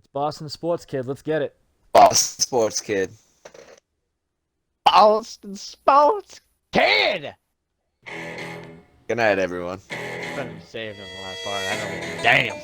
It's Boston Sports Kid. Let's get it. Boston Sports Kid. Boston Sports Kid. Good night, everyone. Better be saved in the last part. I don't. Damn.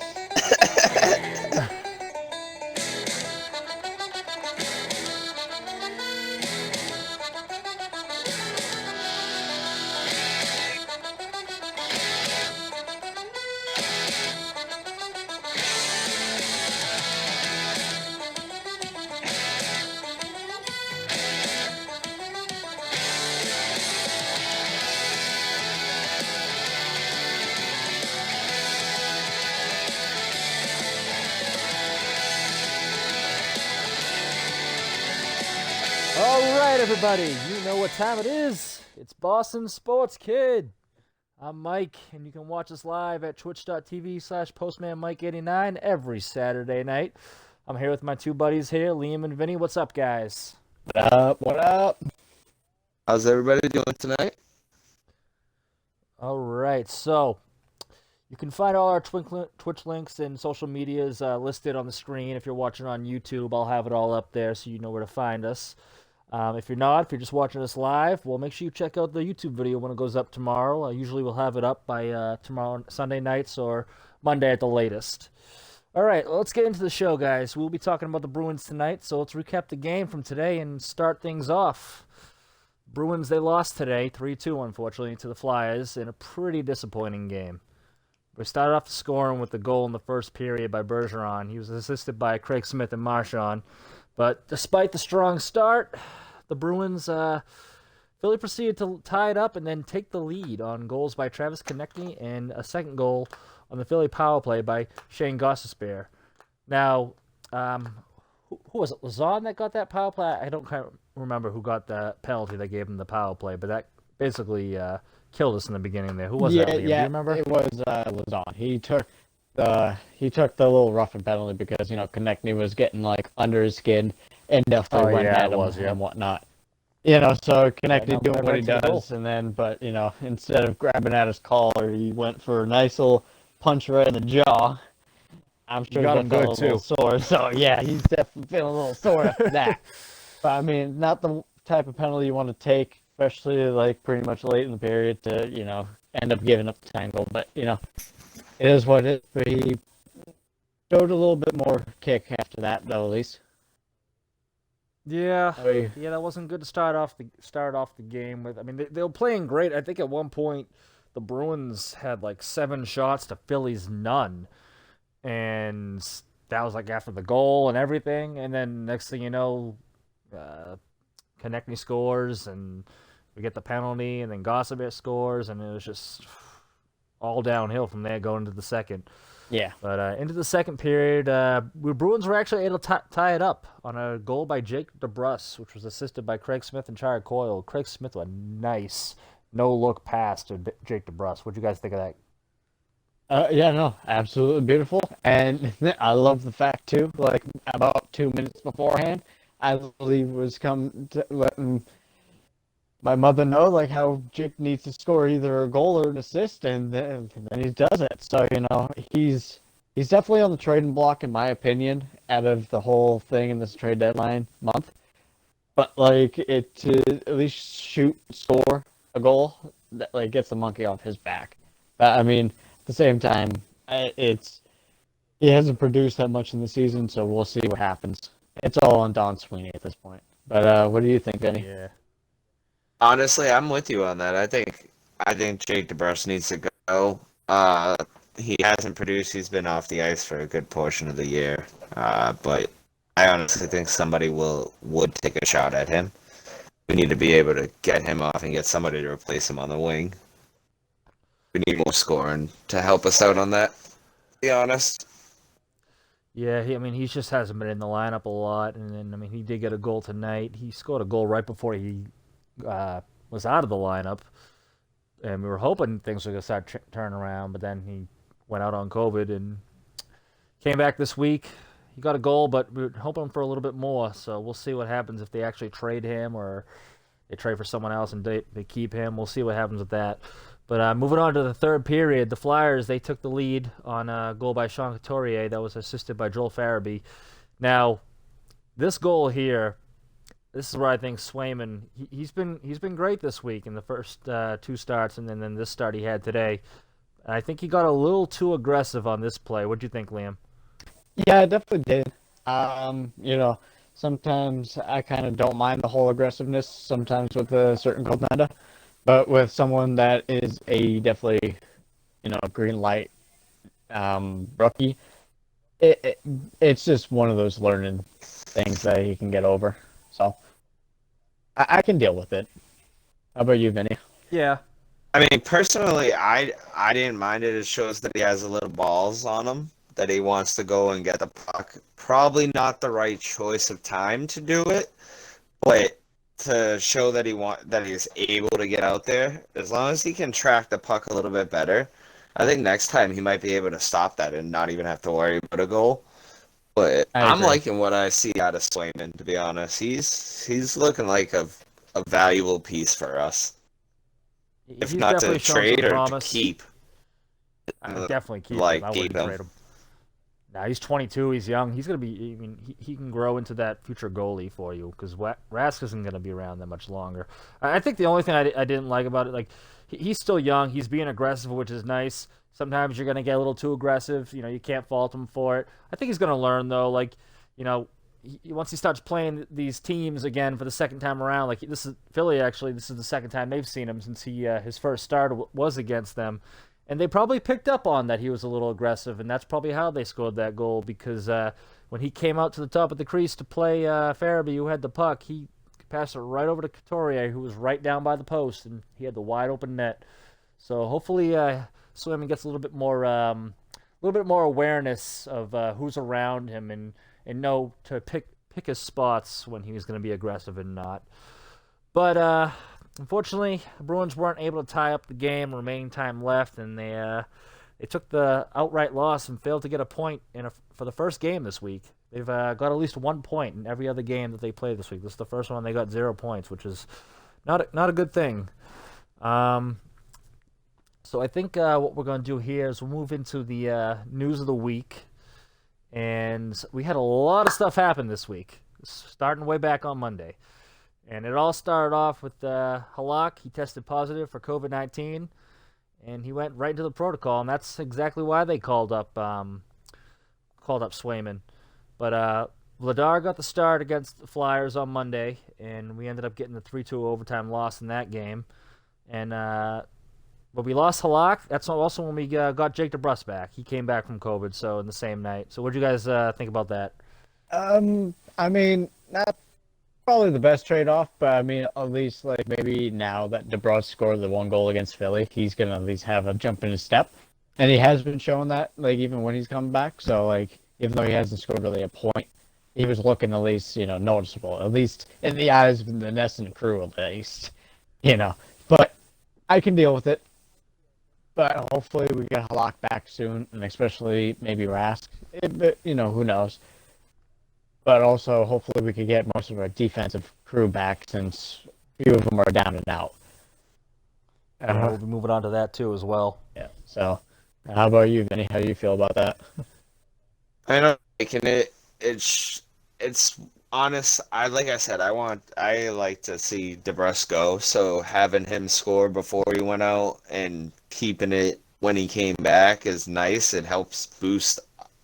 All right, everybody. You know what time it is. It's Boston Sports Kid. I'm Mike, and you can watch us live at twitch.tv/postmanmike89 every Saturday night. I'm here with my two buddies here, Liam and Vinnie. What's up, guys? What up? What up? How's everybody doing tonight? All right, so you can find all our Twitch links and social medias listed on the screen. If you're watching on YouTube, I'll have it all up there so you know where to find us. If you're just watching us live, well, make sure you check out the YouTube video when it goes up tomorrow. Usually we'll have it up by tomorrow, Sunday nights, or Monday at the latest. All right, let's get into the show, guys. We'll be talking about the Bruins tonight, so let's recap the game from today and start things off. Bruins, they lost today, 3-2, unfortunately, to the Flyers in a pretty disappointing game. We started off the scoring with the goal in the first period by Bergeron. He was assisted by Craig Smith and Marchand. But despite the strong start, the Bruins, Philly proceeded to tie it up and then take the lead on goals by Travis Konechny and a second goal on the Philly power play by Shane Gostisbehere. Now, who was it? Lazon that got that power play? I don't quite remember who got the penalty that gave him the power play, but that basically killed us in the beginning there. Who was that, Liam? Do you remember? It was Lazon. He took the little roughing penalty because Konechny was getting like under his skin and definitely went at him and whatnot. So Konechny doing what he does, and then instead of grabbing at his collar, he went for a nice little punch right in the jaw. I'm sure he got him good too. Sore, so yeah, he's definitely feeling a little sore after that. But I mean, not the type of penalty you want to take, especially like pretty much late in the period to end up giving up the tangle. But it is what it is. But he showed a little bit more kick after that, though, at least. Yeah, that wasn't good to start off the game with. I mean, they were playing great. I think at one point the Bruins had like 7 shots to Philly's none, and that was like after the goal and everything. And then next thing you know, Konechny scores, and we get the penalty, and then Gostisbehere scores, and it was just all downhill from there going into the second. Yeah. But into the second period, Bruins were actually able to tie it up on a goal by Jake DeBrusk, which was assisted by Craig Smith and Chara Coyle. Craig Smith with a nice no-look pass to Jake DeBrusk. What'd you guys think of that? Absolutely beautiful. And I love the fact, too, like about 2 minutes beforehand, I believe was letting my mother know like how Jake needs to score either a goal or an assist, and then he does it. So he's definitely on the trading block in my opinion, out of the whole thing in this trade deadline month. But like it to at least score a goal that like gets the monkey off his back. But I mean, at the same time, he hasn't produced that much in the season, so we'll see what happens. It's all on Don Sweeney at this point. But what do you think, Vinnie? Yeah. Honestly, I'm with you on that. I think Jake DeBrusk needs to go. He hasn't produced. He's been off the ice for a good portion of the year. But I honestly think somebody would take a shot at him. We need to be able to get him off and get somebody to replace him on the wing. We need more scoring to help us out on that, to be honest. Yeah, he just hasn't been in the lineup a lot, and then he did get a goal tonight. He scored a goal right before he was out of the lineup, and we were hoping things were going to start turning around, but then he went out on COVID and came back this week. He got a goal, but we were hoping for a little bit more, so we'll see what happens if they actually trade him or they trade for someone else and they keep him. We'll see what happens with that. But moving on to the third period, the Flyers, they took the lead on a goal by Sean Couturier that was assisted by Joel Farabee. Now, this goal here, this is where I think Swayman, he's been great this week in the first two starts, and then this start he had today. I think he got a little too aggressive on this play. What'd you think, Liam? Yeah, I definitely did. Sometimes I kind of don't mind the whole aggressiveness. Sometimes with a certain goaltender, but with someone that is a definitely, green light rookie, it's just one of those learning things that he can get over. So I can deal with it. How about you, Vinny? Yeah. I mean, personally, I didn't mind it. It shows that he has a little balls on him, that he wants to go and get the puck. Probably not the right choice of time to do it, but to show that he's able to get out there, as long as he can track the puck a little bit better, I think next time he might be able to stop that and not even have to worry about a goal. But I I'm agree. liking what I see out of Swayman, to be honest. He's looking like a valuable piece for us. If He's not definitely to shown some trade or to promise. keep. I would definitely keep Like, him. I keep wouldn't him. trade him. Now he's 22. He's young. He's gonna be. I mean, he can grow into that future goalie for you because Rask isn't gonna be around that much longer. I think the only thing I didn't like about it, like, he's still young. He's being aggressive, which is nice. Sometimes you're gonna get a little too aggressive. You can't fault him for it. I think he's gonna learn though. Like, once he starts playing these teams again for the second time around, like this is Philly actually. This is the second time they've seen him since his first start was against them. And they probably picked up on that he was a little aggressive, and that's probably how they scored that goal because when he came out to the top of the crease to play Farabee, who had the puck, he passed it right over to Couturier, who was right down by the post, and he had the wide open net. So hopefully Swayman gets a little bit more awareness of who's around him and know to pick his spots when he's going to be aggressive and not. But unfortunately, the Bruins weren't able to tie up the game, remaining time left, and they took the outright loss and failed to get a point for the first game this week. They've got at least 1 point in every other game that they played this week. This is the first one they got 0 points, which is not a good thing. So I think what we're going to do here is we'll move into the news of the week. And we had a lot of stuff happen this week, starting way back on Monday. And it all started off with Halak. He tested positive for COVID-19, and he went right into the protocol, and that's exactly why they called up Swayman. But Vladar got the start against the Flyers on Monday, and we ended up getting the 3-2 overtime loss in that game. And but we lost Halak. That's also when we got Jake DeBrusk back. He came back from COVID, so in the same night. So what do you guys think about that? I mean, not probably the best trade-off, but I mean, at least like maybe now that DeBrusk scored the 1 goal against Philly, he's gonna at least have a jump in his step, and he has been showing that, like even when he's come back. So like, even though he hasn't scored really a point, he was looking at least noticeable, at least in the eyes of the Nesson crew, at least. But I can deal with it. But hopefully we get Halak back soon, and especially maybe Rask. But who knows. But also, hopefully we could get most of our defensive crew back since a few of them are down and out. We'll be moving on to that too as well. Yeah. So, how about you, Vinny? How do you feel about that? I know, making it. It's honest. I like to see DeBrusk go. So having him score before he went out and keeping it when he came back is nice. It helps boost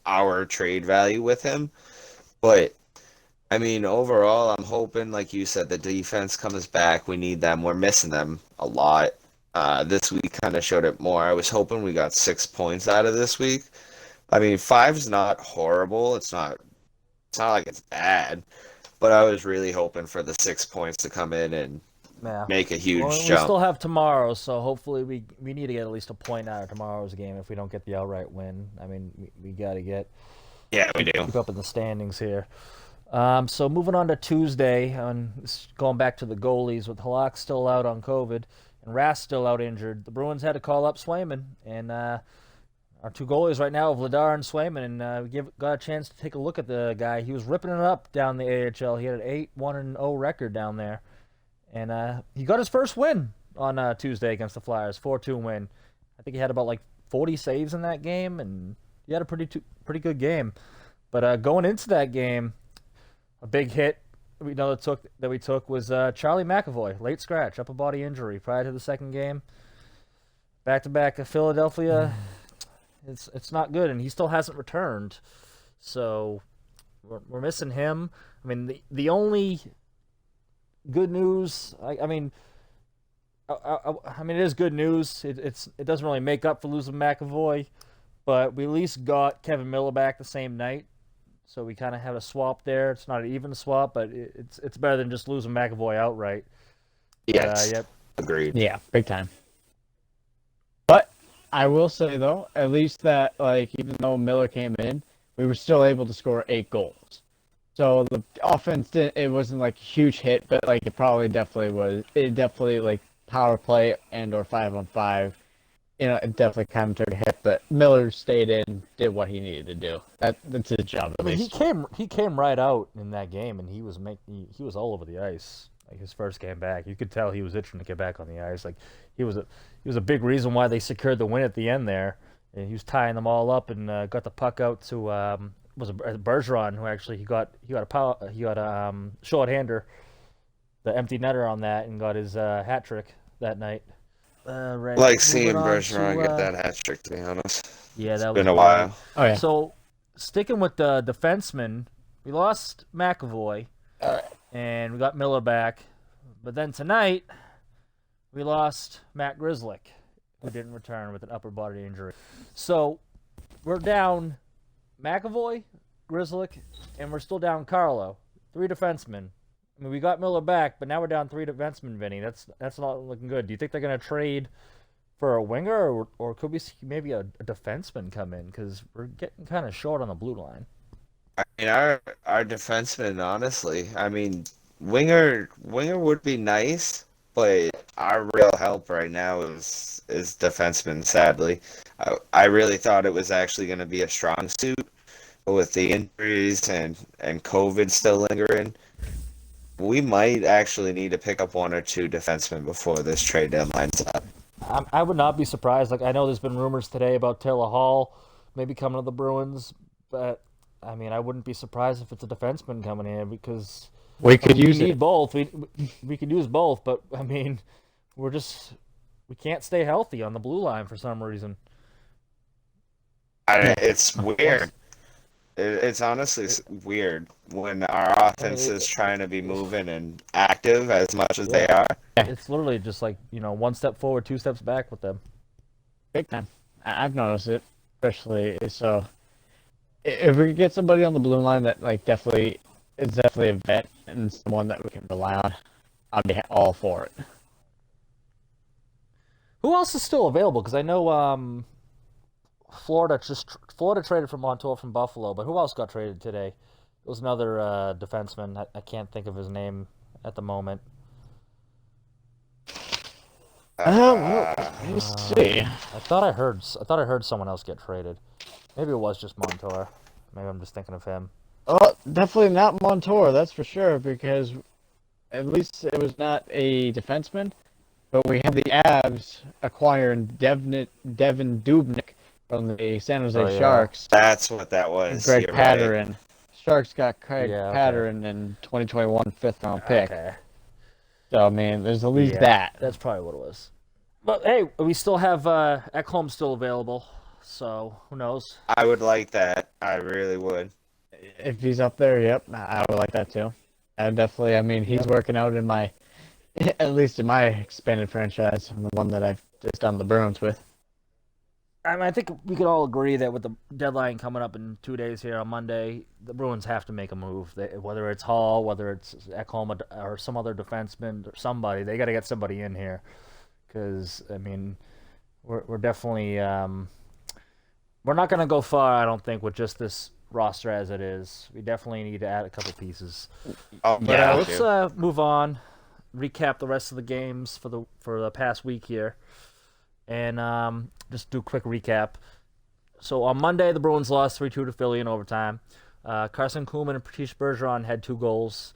our trade value with him. But I mean, overall, I'm hoping, like you said, the defense comes back. We need them. We're missing them a lot. This week kind of showed it more. I was hoping we got 6 points out of this week. I mean, 5's not horrible. It's not like it's bad, but I was really hoping for the 6 points to come in and make a huge jump. We still have tomorrow, so hopefully we need to get at least a point out of tomorrow's game if we don't get the outright win. I mean, we got to get we do. Keep up in the standings here. So moving on to Tuesday, going back to the goalies with Halak still out on COVID and Rask still out injured. The Bruins had to call up Swayman, and our 2 goalies right now, Vladar and Swayman, and we got a chance to take a look at the guy. He was ripping it up down the AHL. He had an 8-1-0 record down there, and he got his first win on Tuesday against the Flyers, 4-2 win. I think he had about like 40 saves in that game, and he had a pretty good game. But going into that game, a big hit we took was Charlie McAvoy, late scratch, upper body injury prior to the second game. Back to back of Philadelphia, it's not good, and he still hasn't returned. So we're missing him. I mean, the only good news, I mean, it is good news. It doesn't really make up for losing McAvoy, but we at least got Kevin Miller back the same night, so we kind of have a swap there. It's not an even swap, but it's better than just losing McAvoy outright. Yes, Yep. agreed. Yeah, big time. But I will say though, at least that even though Miller came in, we were still able to score 8 goals. So the offense it wasn't like a huge hit, but it definitely was. It definitely power play and or 5-on-5. It definitely kind of took a hit, but Miller stayed in, did what he needed to do. That's his job at least. He came right out in that game, and he was all over the ice. Like his first game back, you could tell he was itching to get back on the ice. Like he was a big reason why they secured the win at the end there. And he was tying them all up and got the puck out to was it Bergeron, who actually he got a shorthander, the empty netter on that, and got his hat trick that night. Right. Like seeing Bergeron get that hat trick, to be honest. Yeah, that It's was been a while. Oh yeah. So sticking with the defensemen, we lost McAvoy, and we got Miller back, but then tonight we lost Matt Grzelcyk, who didn't return with an upper body injury. So we're down McAvoy, Grzelcyk, and we're still down Carlo. 3 defensemen. I mean, we got Miller back, but now we're down 3 defensemen, Vinny. That's not looking good. Do you think they're going to trade for a winger, or could we see maybe a defenseman come in? Because we're getting kind of short on the blue line. I mean, our defenseman, honestly. I mean, winger would be nice, but our real help right now is defenseman. Sadly, I really thought it was actually going to be a strong suit, but with the injuries and COVID still lingering, we might actually need to pick up 1 or 2 defensemen before this trade deadline's up. I would not be surprised. Like I know there's been rumors today about Taylor Hall maybe coming to the Bruins, but I mean I wouldn't be surprised if it's a defenseman coming in because we could use need both. We could use both, but I mean we can't stay healthy on the blue line for some reason. It's weird. It's honestly weird when our offense is trying to be moving and active as much as they are. It's literally just like, 1 step forward, 2 steps back with them. Big time. I've noticed it, especially so. If we could get somebody on the blue line that is definitely a vet and someone that we can rely on, I'd be all for it. Who else is still available? Because I know Florida traded for Montour from Buffalo, but who else got traded today? It was another defenseman. I can't think of his name at the moment. Let me see. I thought I heard someone else get traded. Maybe it was just Montour. Maybe I'm just thinking of him. Oh, definitely not Montour, that's for sure, because at least it was not a defenseman, but we had the Avs acquiring Devin Dubnyk from the San Jose Sharks. That's what that was. Greg You're Patterin. Right. Sharks got Craig Patterin in 2021 5th-round pick. Okay. So, I mean, there's at least that. That's probably what it was. But, hey, we still have Ekholm still available, so who knows? I would like that. I really would. If he's up there, yep, I would like that too. And definitely, I mean, he's working out in my, at least in my expanded franchise, the one that I've just done the Bruins with. I mean, I think we could all agree that with the deadline coming up in 2 days here on Monday, the Bruins have to make a move. Whether it's Hall, whether it's Ekholm or some other defenseman or somebody, they got to get somebody in here. Because, I mean, we're definitely we're not going to go far, I don't think, with just this roster as it is. We definitely need to add a couple pieces. Oh, But let's move on, recap the rest of the games for the past week here. And just do a quick recap. So on Monday, the Bruins lost 3-2 to Philly in overtime. Carson Kuhlman and Pratish Bergeron had 2 goals.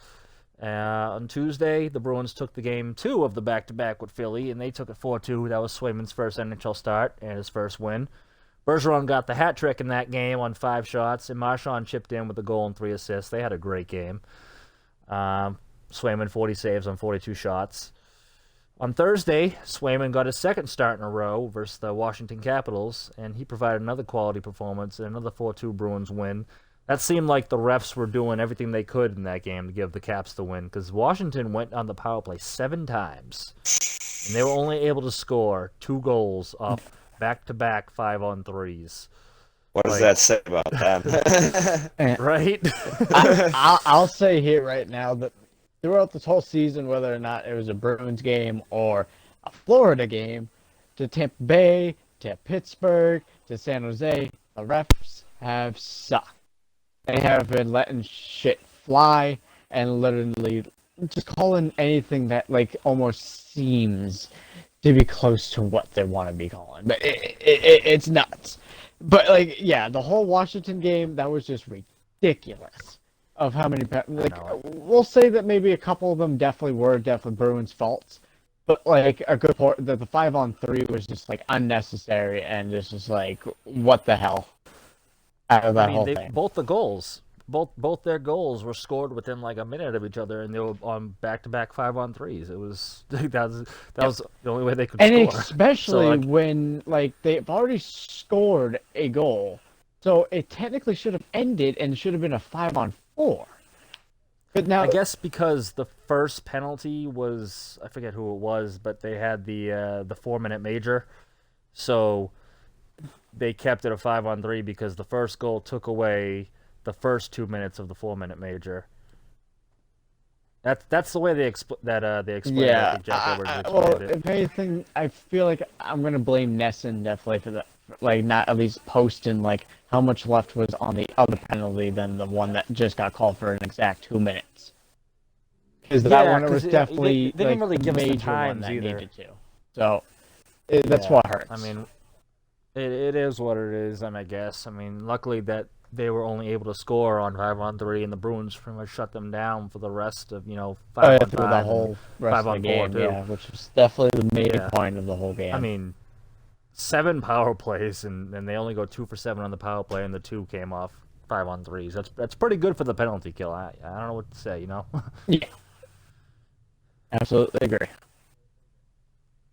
On Tuesday, the Bruins took the game 2 of the back-to-back with Philly, and they took it 4-2. That was Swayman's first NHL start and his first win. Bergeron got the hat trick in that game on 5 shots, and Marchand chipped in with a goal and 3 assists. They had a great game. Swayman 40 saves on 42 shots. On Thursday, Swayman got his second start in a row versus the Washington Capitals, and he provided another quality performance and another 4-2 Bruins win. That seemed like the refs were doing everything they could in that game to give the Caps the win, because Washington went on the power play 7 times, and they were only able to score 2 goals off back-to-back 5-on-3s. What does that say about them? Right? I'll say here right now that throughout this whole season, whether or not it was a Bruins game or a Florida game, to Tampa Bay, to Pittsburgh, to San Jose, the refs have sucked. They have been letting shit fly and literally just calling anything that like almost seems to be close to what they want to be calling. But it's nuts. But like, yeah, the whole Washington game, that was just ridiculous. Of how many, we'll say that maybe a couple of them definitely Bruins' faults, but like a good part, the 5-on-3 was just like unnecessary and just like what the hell out of that whole thing. Both the goals, both their goals were scored within like a minute of each other, and they were on back-to-back 5-on-3s. It was that was the only way they could and score. And especially when like they've already scored a goal, so it technically should have ended and should have been a 5-on-4. But now I guess because the first penalty was, I forget who it was, but they had the 4-minute major, so they kept it a 5-on-3 because the first goal took away the first 2 minutes of the 4-minute major. That's the way they explain it. Yeah, I think Jack Edwards explained well, it. if anything, I feel like I'm gonna blame Nesson definitely for that, like not at least posting like how much left was on the other penalty than the one that just got called for an exact 2 minutes. Because that one was definitely they didn't really give us the major one times that either. needed to. So that's what hurts. I mean, it is what it is, and I guess. I mean, luckily that they were only able to score on 5-on-3, and the Bruins pretty much shut them down for the rest of 5-on-5 through the whole rest of the game, too. Yeah, which was definitely the main point of the whole game. I mean, 7 power plays, and they only go 2 for 7 on the power play, and the 2 came off 5-on-3s. That's pretty good for the penalty kill. I don't know what to say, Yeah. Absolutely agree.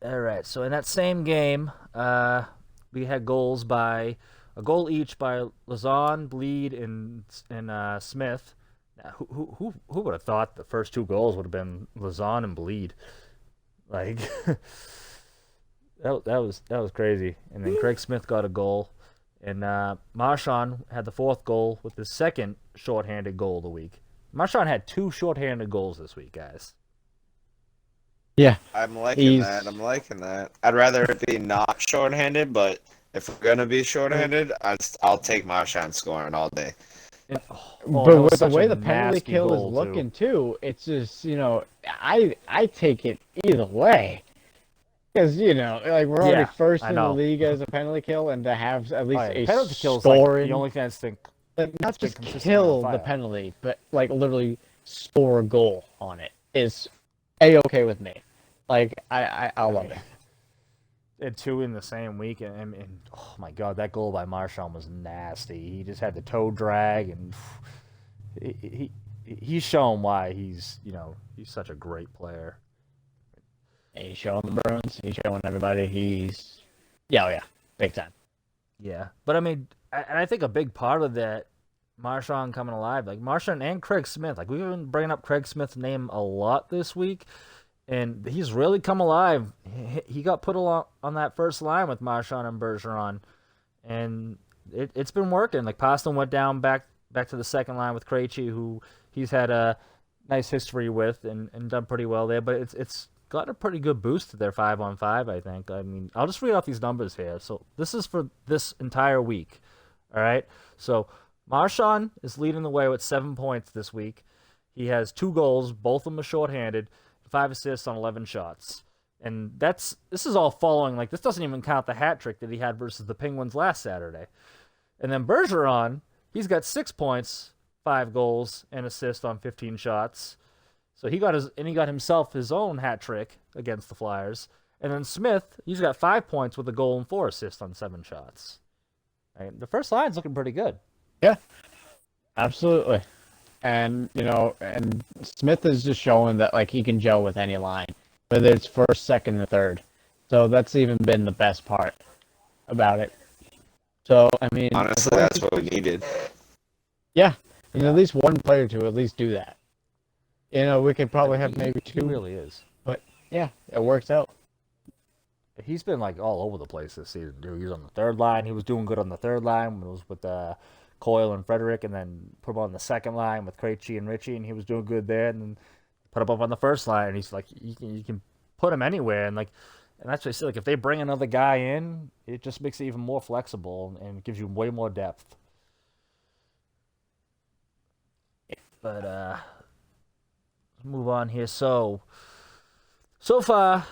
All right, so in that same game, we had a goal each by Lazon, Bleed, and Smith. Now, who would have thought the first 2 goals would have been Lazon and Bleed? Like that was crazy. And then Craig Smith got a goal, and Marchand had the 4th goal with his second shorthanded goal of the week. Marchand had 2 shorthanded goals this week, guys. Yeah, I'm liking that. I'd rather it be not shorthanded, but if we're gonna be shorthanded, I'll take Marchand scoring all day. But with the way the penalty kill is looking too, it's just I take it either way, because like we're already first in the league as a penalty kill, and to have at least a penalty kill scoring, like the only thing I think not just kill the penalty, but like literally score a goal on it is A-okay with me. Like I love it. And 2 in the same week, and oh my god, that goal by Marchand was nasty. He just had the toe drag, and he's shown why he's such a great player. He's showing the Bruins. He's showing everybody. He's big time. Yeah, but I mean, I think a big part of that, Marchand coming alive, like Marchand and Craig Smith. Like we've been bringing up Craig Smith's name a lot this week. And he's really come alive. He got put on that first line with Marchand and Bergeron, and it's been working. Like Poston went down back to the second line with Krejci, who he's had a nice history with and done pretty well there. But it's got a pretty good boost to their 5-on-5, I think. I mean, I'll just read off these numbers here. So this is for this entire week. All right. So Marchand is leading the way with 7 points this week. He has 2 goals, both of them are shorthanded. 5 assists on 11 shots. And this is all following, like, this doesn't even count the hat trick that he had versus the Penguins last Saturday. And then Bergeron, he's got 6 points, 5 goals, and assists on 15 shots. So he got himself his own hat trick against the Flyers. And then Smith, he's got 5 points with a goal and 4 assists on 7 shots. Right? The first line's looking pretty good. Yeah, absolutely. And, and Smith is just showing that, like, he can gel with any line, whether it's first, second, or third. So that's even been the best part about it. So, I mean... Honestly, that's what we needed. Yeah, at least one player to at least do that. We could probably have maybe two. He really is. But, yeah, it works out. He's been, like, all over the place this season, dude. He was on the third line. He was doing good on the third line when it was with Coyle and Frederick, and then put him on the second line with Krejci and Ritchie, and he was doing good there. And then put him up on the first line, and he's like, you can put him anywhere, and that's what I say. Like, if they bring another guy in, it just makes it even more flexible and gives you way more depth. But let's move on here. So far,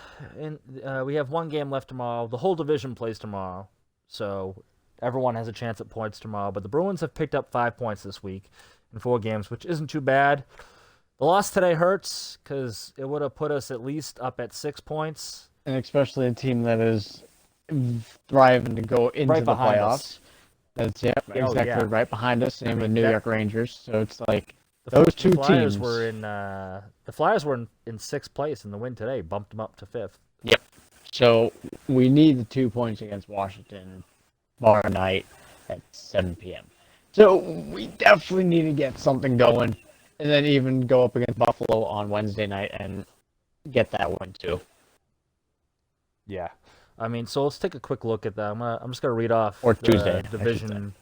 we have one game left tomorrow. The whole division plays tomorrow, so everyone has a chance at points tomorrow. But the Bruins have picked up 5 points this week in 4 games, which isn't too bad. The loss today hurts because it would have put us at least up at 6 points. And especially a team that is thriving to go into the playoffs. That's exactly right behind us. Same with New York Rangers. So it's like those two teams were in. The Flyers were in 6th place, and the win today bumped them up to 5th. Yep. So we need the 2 points against Washington tomorrow night at 7 p.m. So we definitely need to get something going, and then even go up against Buffalo on Wednesday night and get that win too. Yeah, I mean, so let's take a quick look at that. I'm just gonna read off Tuesday division.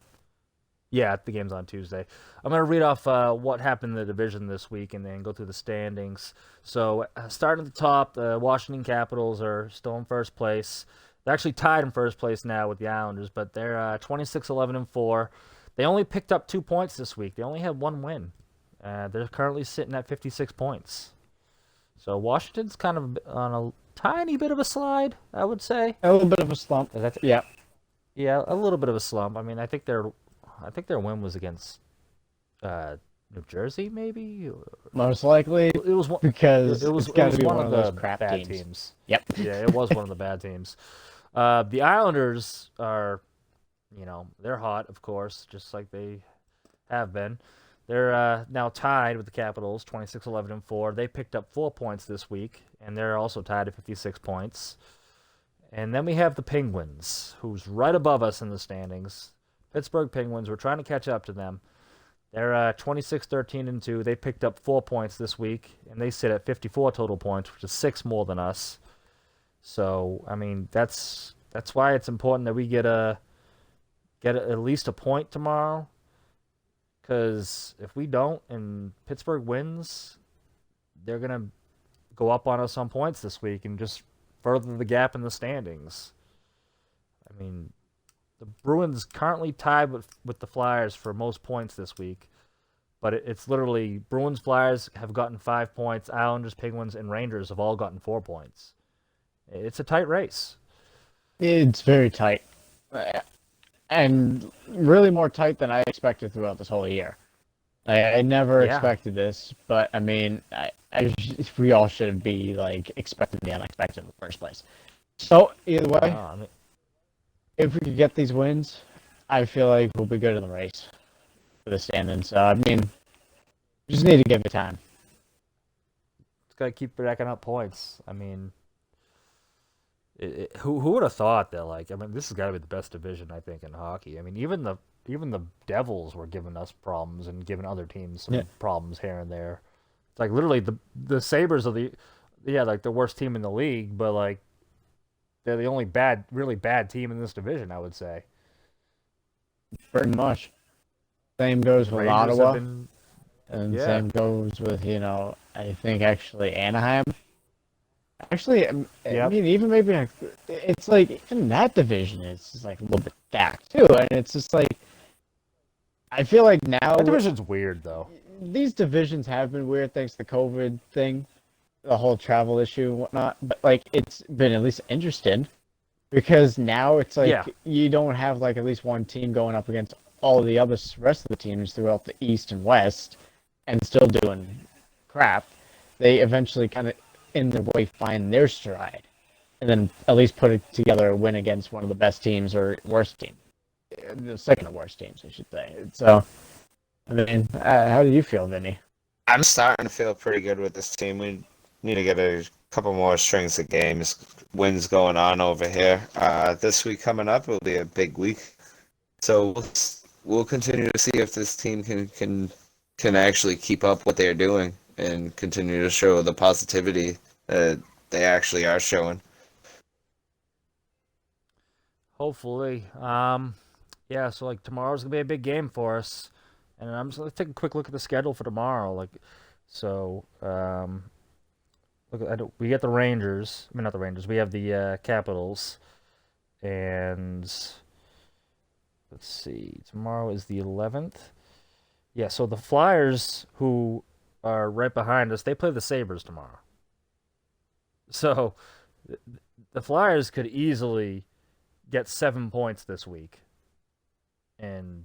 Yeah, the game's on Tuesday. I'm gonna read off what happened in the division this week, and then go through the standings. So starting at the top, the Washington Capitals are still in first place. They're actually tied in first place now with the Islanders, but they're 26-11-4. They only picked up 2 points this week. They only had 1 win. They're currently sitting at 56 points. So Washington's kind of on a tiny bit of a slide, I would say. A little bit of a slump. Yeah, a little bit of a slump. I mean, I think their win was against New Jersey, maybe. Most likely, it was because it was one of the crap bad teams. Yep. Yeah, it was one of the bad teams. The Islanders are, they're hot, of course, just like they have been. They're now tied with the Capitals, 26-11-4. They picked up 4 points this week, and they're also tied at 56 points. And then we have the Penguins, who's right above us in the standings. Pittsburgh Penguins, we're trying to catch up to them. They're 26-13-2. They picked up 4 points this week, and they sit at 54 total points, which is 6 more than us. So, I mean, that's why it's important that we get at least a point tomorrow. Because if we don't and Pittsburgh wins, they're going to go up on us on points this week and just further the gap in the standings. I mean, the Bruins currently tied with the Flyers for most points this week. But it's literally Bruins, Flyers have gotten 5 points. Islanders, Penguins, and Rangers have all gotten 4 points. It's a tight race. It's very tight. And really more tight than I expected throughout this whole year. I never expected this, but I mean, we all should be like expecting the unexpected in the first place. So either way, if we could get these wins, I feel like we'll be good in the race for the standings. So I mean, we just need to give it time. It's got to keep racking up points. I mean, who would have thought that? This has got to be the best division, I think, in hockey. I mean, even the Devils were giving us problems and giving other teams some problems here and there. It's like literally the Sabres are the worst team in the league, but they're the only really bad team in this division, I would say. Pretty much. Same goes with Rangers Ottawa, and same goes with I think actually Anaheim. Actually, I mean, even maybe it's like even that division is just, a little bit stacked too, and it's just I feel like now that division's weird though. These divisions have been weird thanks to the COVID thing, the whole travel issue and whatnot. But it's been at least interesting because now it's you don't have at least one team going up against all the rest of the teams throughout the East and West, and still doing crap. they eventually kind of, in their way, find their stride, and then at least put it together a win against one of the best teams or worst team, the second of worst teams, I should say. So, I mean, how do you feel, Vinny? I'm starting to feel pretty good with this team. We need to get a couple more strings of wins going on over here. This week coming up will be a big week, so we'll continue to see if this team can actually keep up what they're doing and continue to show the positivity that they actually are showing. Hopefully. Yeah, so like tomorrow's gonna be a big game for us. And I'm just gonna take a quick look at the schedule for tomorrow. We get the Rangers. I mean, not the Rangers. We have the Capitals, and let's see. Tomorrow is the 11th. Yeah, so the Flyers, who are right behind us, they play the Sabres tomorrow. So the Flyers could easily get 7 points this week, and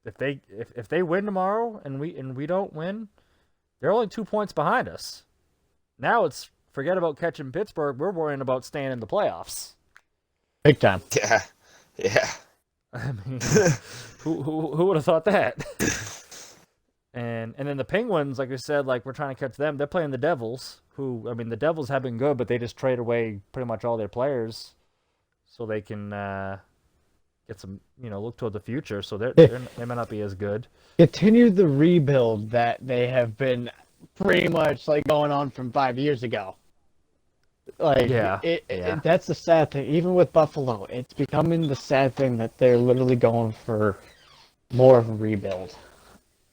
if they win tomorrow and we don't win, they're only 2 points behind us. Now it's forget about catching Pittsburgh. We're worrying about staying in the playoffs. Big time. Yeah. I mean, who would have thought that? And then the Penguins, like I said, like we're trying to catch them. They're playing the Devils, who I mean the Devils have been good, but they just trade away pretty much all their players so they can get some, look toward the future. So they might not be as good. Continue the rebuild that they have been pretty much like going on from 5 years ago. Like, that's the sad thing. Even with Buffalo, it's becoming the sad thing that they're literally going for more of a rebuild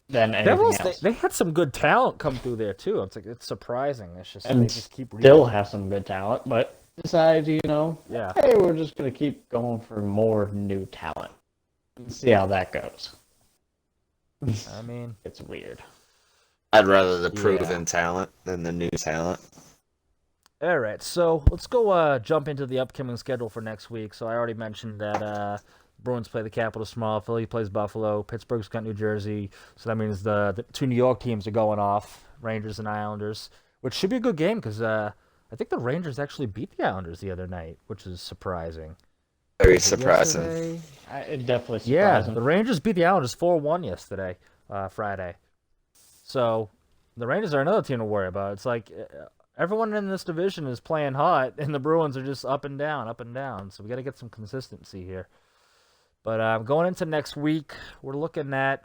than anything else. They had some good talent come through there too. It's surprising. It's just and they just keep still have some good talent, but decide, hey, we're just gonna keep going for more new talent and see how that goes. I mean, it's weird. I'd rather the proven talent than the new talent. All right, so let's go jump into the upcoming schedule for next week. So I already mentioned that Bruins play the Capitals tomorrow. Philly plays Buffalo. Pittsburgh's got New Jersey. So that means the two New York teams are going off, Rangers and Islanders, which should be a good game because I think the Rangers actually beat the Islanders the other night, which is surprising. Very surprising. It definitely surprising. Yeah, the Rangers beat the Islanders 4-1 yesterday, Friday. So the Rangers are another team to worry about. It's like everyone in this division is playing hot, and the Bruins are just up and down, up and down. So we got to get some consistency here. But going into next week, we're looking at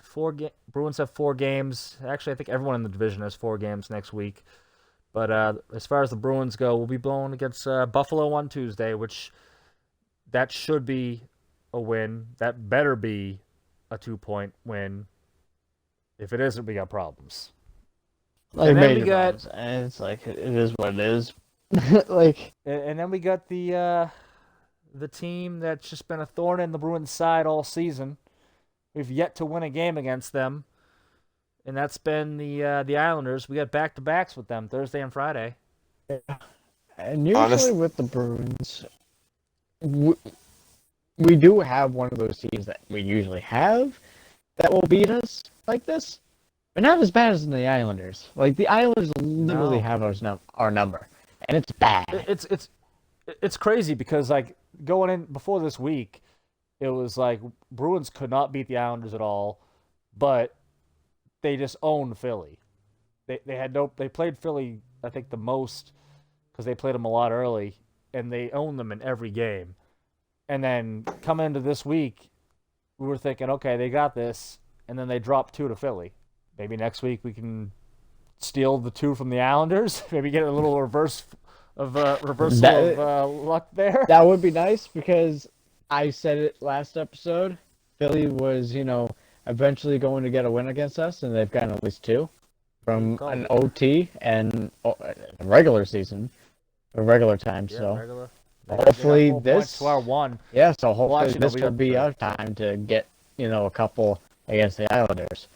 Bruins have 4 games. Actually, I think everyone in the division has 4 games next week. But as far as the Bruins go, we'll be blowing against Buffalo on Tuesday, which that should be a win. That better be a 2-point win. If it isn't, we got problems. Like and then we got, problems. And it's like it is what it is. And then we got the team that's just been a thorn in the Bruins' side all season. We've yet to win a game against them, and that's been the Islanders. We got back-to-backs with them Thursday and Friday. Yeah. And usually with the Bruins, we do have one of those teams that we usually have that will beat us like this, but not as bad as the Islanders. Like the Islanders literally have our number, and it's bad. It's crazy because like going in before this week, it was like Bruins could not beat the Islanders at all, but they just owned Philly. They played Philly I think the most because they played them a lot early, and they owned them in every game. And then coming into this week, we were thinking, okay, they got this, and then they dropped 2 to Philly. Maybe next week we can steal the 2 from the Islanders. Maybe get a little reversal of luck there. That would be nice because I said it last episode. Philly was, eventually going to get a win against us, and they've gotten at least 2 from an OT and a regular season, a regular time. Yeah, so regular. hopefully this to our 1. Yeah, so hopefully Well, this will be our time to get, a couple against the Islanders.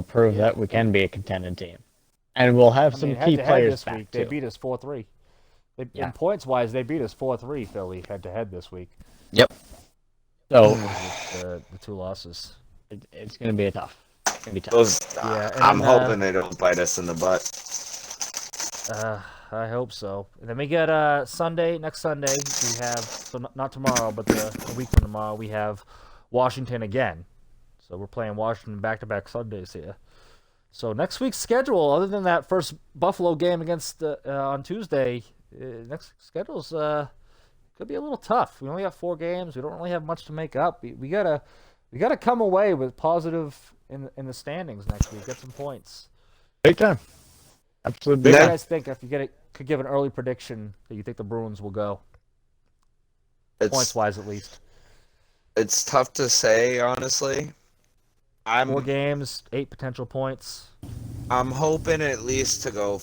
Prove that we can be a contending team. And we'll have some key players this back, week. too. They beat us 4-3. In points-wise, they beat us 4-3, Philly, head-to-head this week. Yep. So the 2 losses. It's going to be a tough. gonna be tough. Those, Yeah, and I'm then, hoping they don't bite us in the butt. I hope so. And then we get next Sunday. We have not tomorrow, but a week from tomorrow we have Washington again. So we're playing Washington back-to-back Sundays here. So next week's schedule, other than that first Buffalo game against on Tuesday, next schedule's could be a little tough. We only have 4 games. We don't really have much to make up. We gotta come away with positive in the standings next week. Get some points. Big time. Absolutely big What do time. you guys think? If you could give an early prediction that you think the Bruins will go, points wise at least. It's tough to say, honestly. 4 games, 8 potential points. I'm hoping at least to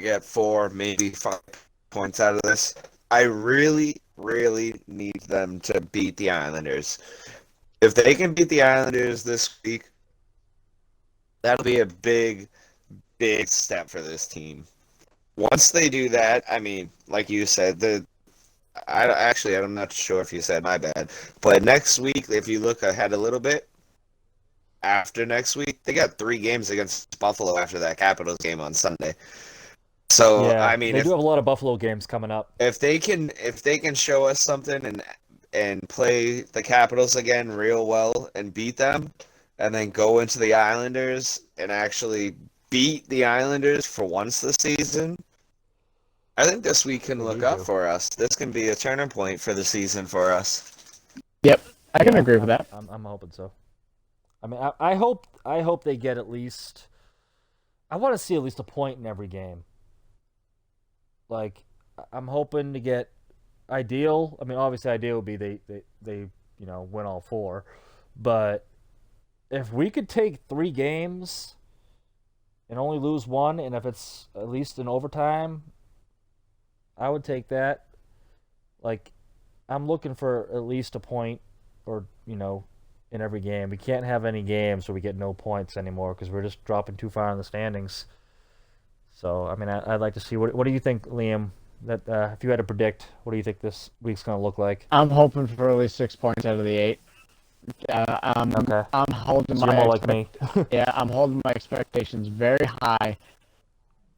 get 4, maybe 5 points out of this. I really, really need them to beat the Islanders. If they can beat the Islanders this week, that'll be a big, big step for this team. Once they do that, I mean, like you said, I'm not sure if you said, my bad, but next week, if you look ahead a little bit, after next week, they got 3 games against Buffalo after that Capitals game on Sunday. So Yeah, I mean, they do have a lot of Buffalo games coming up. if they can show us something and play the Capitals again real well and beat them, and then go into the Islanders and actually beat the Islanders for once this season, I think this week can look up for us. This can be a turning point for the season for us. Yep, I can agree with that. I'm hoping so. I mean, I hope they get at least. I want to see at least a point in every game. Like, I'm hoping to get ideal. I mean, obviously, ideal would be they win all 4, but if we could take 3 games and only lose 1, and if it's at least in overtime, I would take that. Like, I'm looking for at least a point, or in every game. We can't have any games where we get no points anymore because we're just dropping too far in the standings. So, I mean, I'd like to see. What do you think, Liam? That if you had to predict, what do you think this week's going to look like? I'm hoping for at least 6 points out of the 8. Okay. I'm holding So you're more like me. Yeah, I'm holding my expectations very high.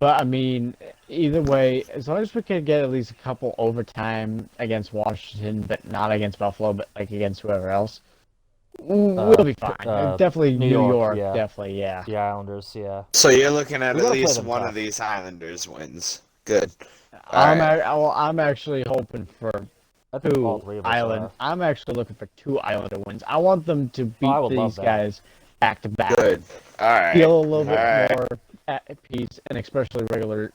But I mean, either way, as long as we can get at least a couple overtime against Washington, but not against Buffalo, but like against whoever else, we'll be fine. Definitely New York, yeah. definitely, yeah. The Islanders, yeah. So you're looking at We gotta least play them one tough. of these Islanders wins. Good. I'm actually hoping for I think all 2 3 of us Island. are. I'm actually looking for 2 Islander wins. I want them to beat I would love these that. guys back to back. Good. All right. Feel a little bit All right. more at peace, and especially regular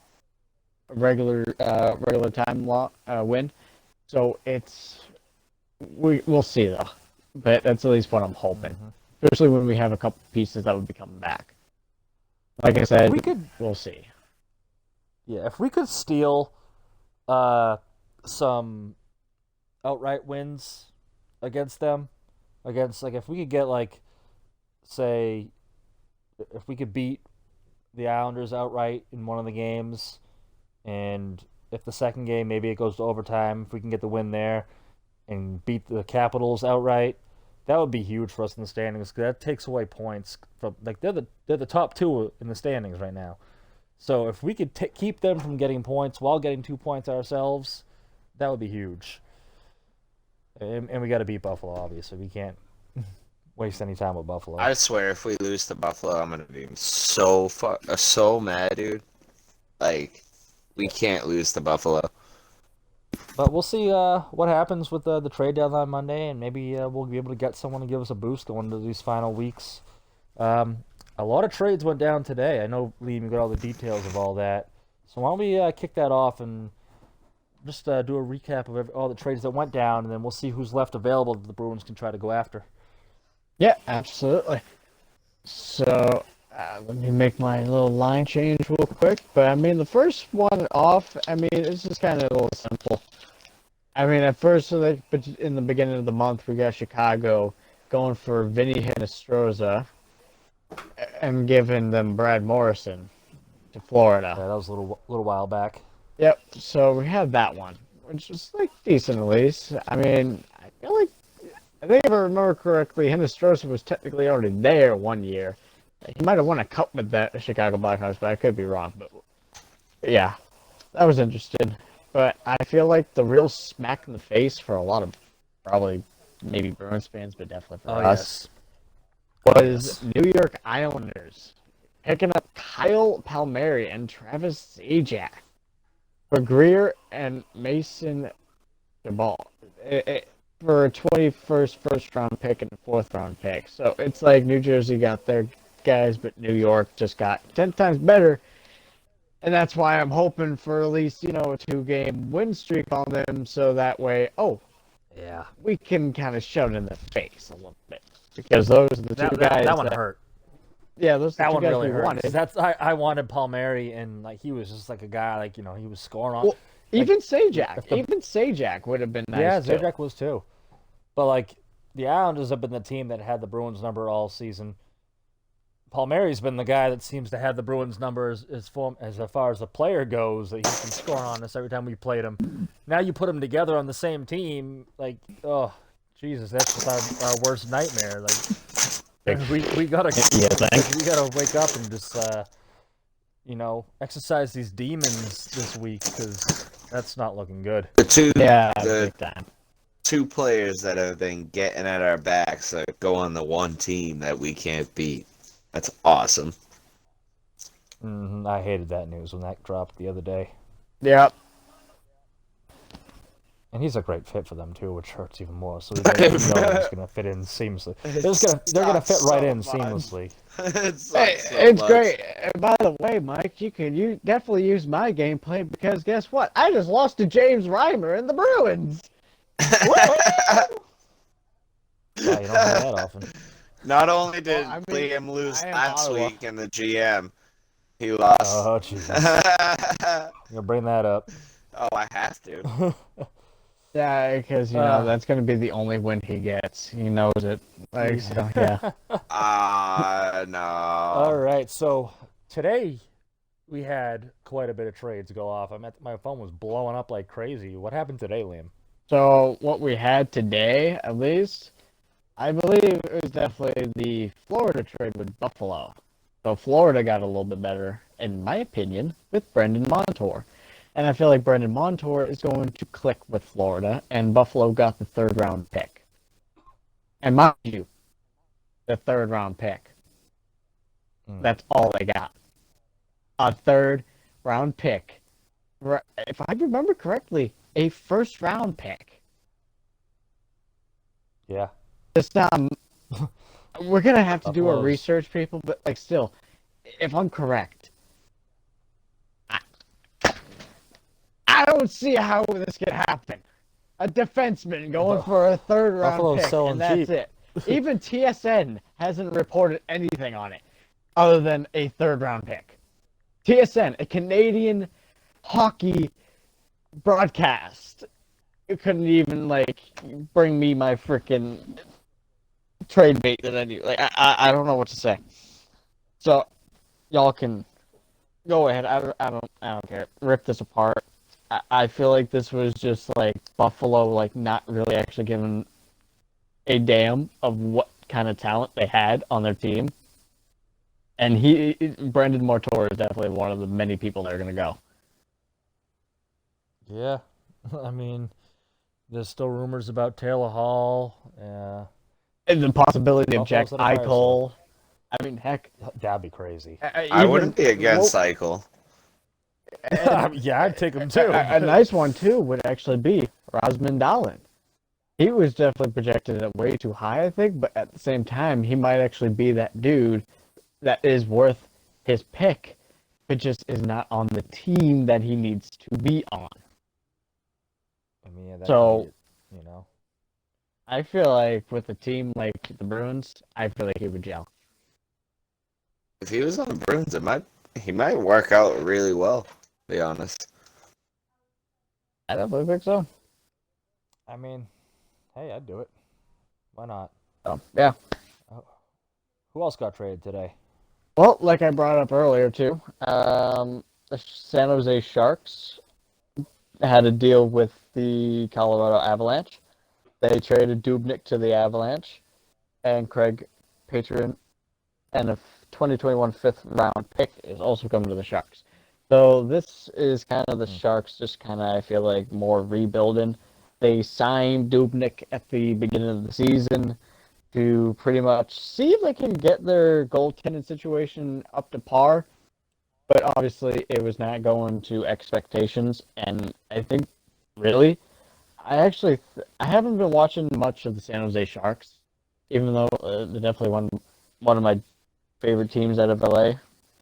time win. So we'll see though, but that's at least what I'm hoping. Mm-hmm. Especially when we have a couple pieces that would be coming back. Like I said, we'll see. Yeah, if we could steal some outright wins against them, if we could get say, if we could beat the Islanders outright in one of the games, and if the second game maybe it goes to overtime, if we can get the win there and beat the Capitals outright, that would be huge for us in the standings because that takes away points from they're the top 2 in the standings right now. So if we could keep them from getting points while getting 2 points ourselves, that would be huge. And we got to beat Buffalo, obviously. We can't waste any time with Buffalo. I swear, if we lose to Buffalo, I'm gonna be so mad, dude. Like, we can't lose to Buffalo. But we'll see what happens with the trade deadline Monday, and maybe we'll be able to get someone to give us a boost going into these final weeks. A lot of trades went down today. I know, Liam, you got all the details of all that. So why don't we kick that off and just do a recap of all the trades that went down, and then we'll see who's left available that the Bruins can try to go after. Yeah, absolutely. So let me make my little line change real quick. But I mean, the first one off, I mean, it's just kind of a little simple. I mean, at first, but in the beginning of the month, we got Chicago going for Vinnie Hinostroza and giving them Brad Morrison to Florida. Yeah, that was a little while back. Yep. So we had that one, which was decent at least. I mean, I feel like, I think if I remember correctly, Hinostroza was technically already there one year, He might have won a cup with that Chicago Blackhawks, but I could be wrong. But yeah, that was interesting. But I feel like the real smack in the face for a lot of probably maybe Bruins fans, but definitely for us, was New York Islanders picking up Kyle Palmieri and Travis Zajac for Greer and Mason Chabot for a 21st first round pick and a 4th round pick. So it's like New Jersey got their guys, but New York just got 10 times better. And that's why I'm hoping for at least, a 2-game win streak on them so that way, Yeah. we can kind of shove it in the face a little bit. Because those are the two guys that one hurt. Yeah, those are That the two one guys really we hurt. wanted. I wanted Palmieri, and like he was just like a guy, like he was scoring on. Well, even Sajak. if the- Even Sajak would have been nice. Yeah, too. Zajac was too. But like the Islanders have been the team that had the Bruins number all season. Palmieri's been the guy that seems to have the Bruins number as far as the player goes, that he can score on us every time we played him. Now you put them together on the same team, like, oh, Jesus, that's just our worst nightmare. Like, we gotta wake up and just exercise these demons this week, because that's not looking good. Big time. Two players that have been getting at our backs that go on the one team that we can't beat. That's awesome. I hated that news when that dropped the other day. Yep. And he's a great fit for them too, which hurts even more. So they know he's going to fit in seamlessly. They're going to fit right in seamlessly. It's great. And by the way, Mike, you definitely use my gameplay, because guess what? I just lost to James Reimer in the Bruins. Yeah, you don't hear that often. Not only did Liam lose last week in the GM, he lost. Oh, Jesus. You're going to bring that up. Oh, I have to. Yeah, because, that's going to be the only win he gets. He knows it. Like, so, yeah. No. All right, so today we had quite a bit of trades go off. My phone was blowing up like crazy. What happened today, Liam? So, what we had today, at least, I believe it was definitely the Florida trade with Buffalo. So, Florida got a little bit better, in my opinion, with Brendan Montour. And I feel like Brendan Montour is going to click with Florida, and Buffalo got the 3rd round pick. And mind you, the 3rd round pick. That's all they got. A 3rd round pick. If I remember correctly, a 1st round pick. Yeah. We're going to have to do a Buffalo's. research, people, but like still, if I'm correct, I don't see how this could happen. A defenseman going for a 3rd round Buffalo's pick, selling and that's cheap. it. Even TSN hasn't reported anything on it other than a 3rd round pick. TSN, a Canadian hockey broadcast, it couldn't even bring me my freaking trade bait that I need. I don't know what to say. So y'all can go ahead. I don't care. Rip this apart. I feel like this was just Buffalo not really actually giving a damn of what kind of talent they had on their team. And Brendan Montour is definitely one of the many people that are going to go. Yeah. I mean, there's still rumors about Taylor Hall. And the possibility of Jack Buffalo's on fire, Eichel. I mean, heck. That'd be crazy. I wouldn't be against Cycle. Yeah, I'd take him too. A nice one, too, would actually be Rasmus Dahlin. He was definitely projected at way too high, I think, but at the same time, he might actually be that dude that is worth his pick, but just is not on the team that he needs to be on. I mean, yeah, So, could be it, I feel like with a team like the Bruins, I feel like he would gel. If he was on the Bruins, he might work out really well, to be honest. I definitely think so. I mean, hey, I'd do it. Why not? So, yeah. Who else got traded today? Well, like I brought up earlier, too, the San Jose Sharks had a deal with the Colorado Avalanche. They traded Dubnyk to the Avalanche and Craig Patron and a 2021 fifth-round pick is also coming to the Sharks. So this is kind of the Sharks just kind of, I feel like, more rebuilding. They signed Dubnyk at the beginning of the season to pretty much see if they can get their goaltending situation up to par. But obviously, it was not going to expectations. And I think, really, I haven't been watching much of the San Jose Sharks, even though they're definitely one of my favorite teams out of LA.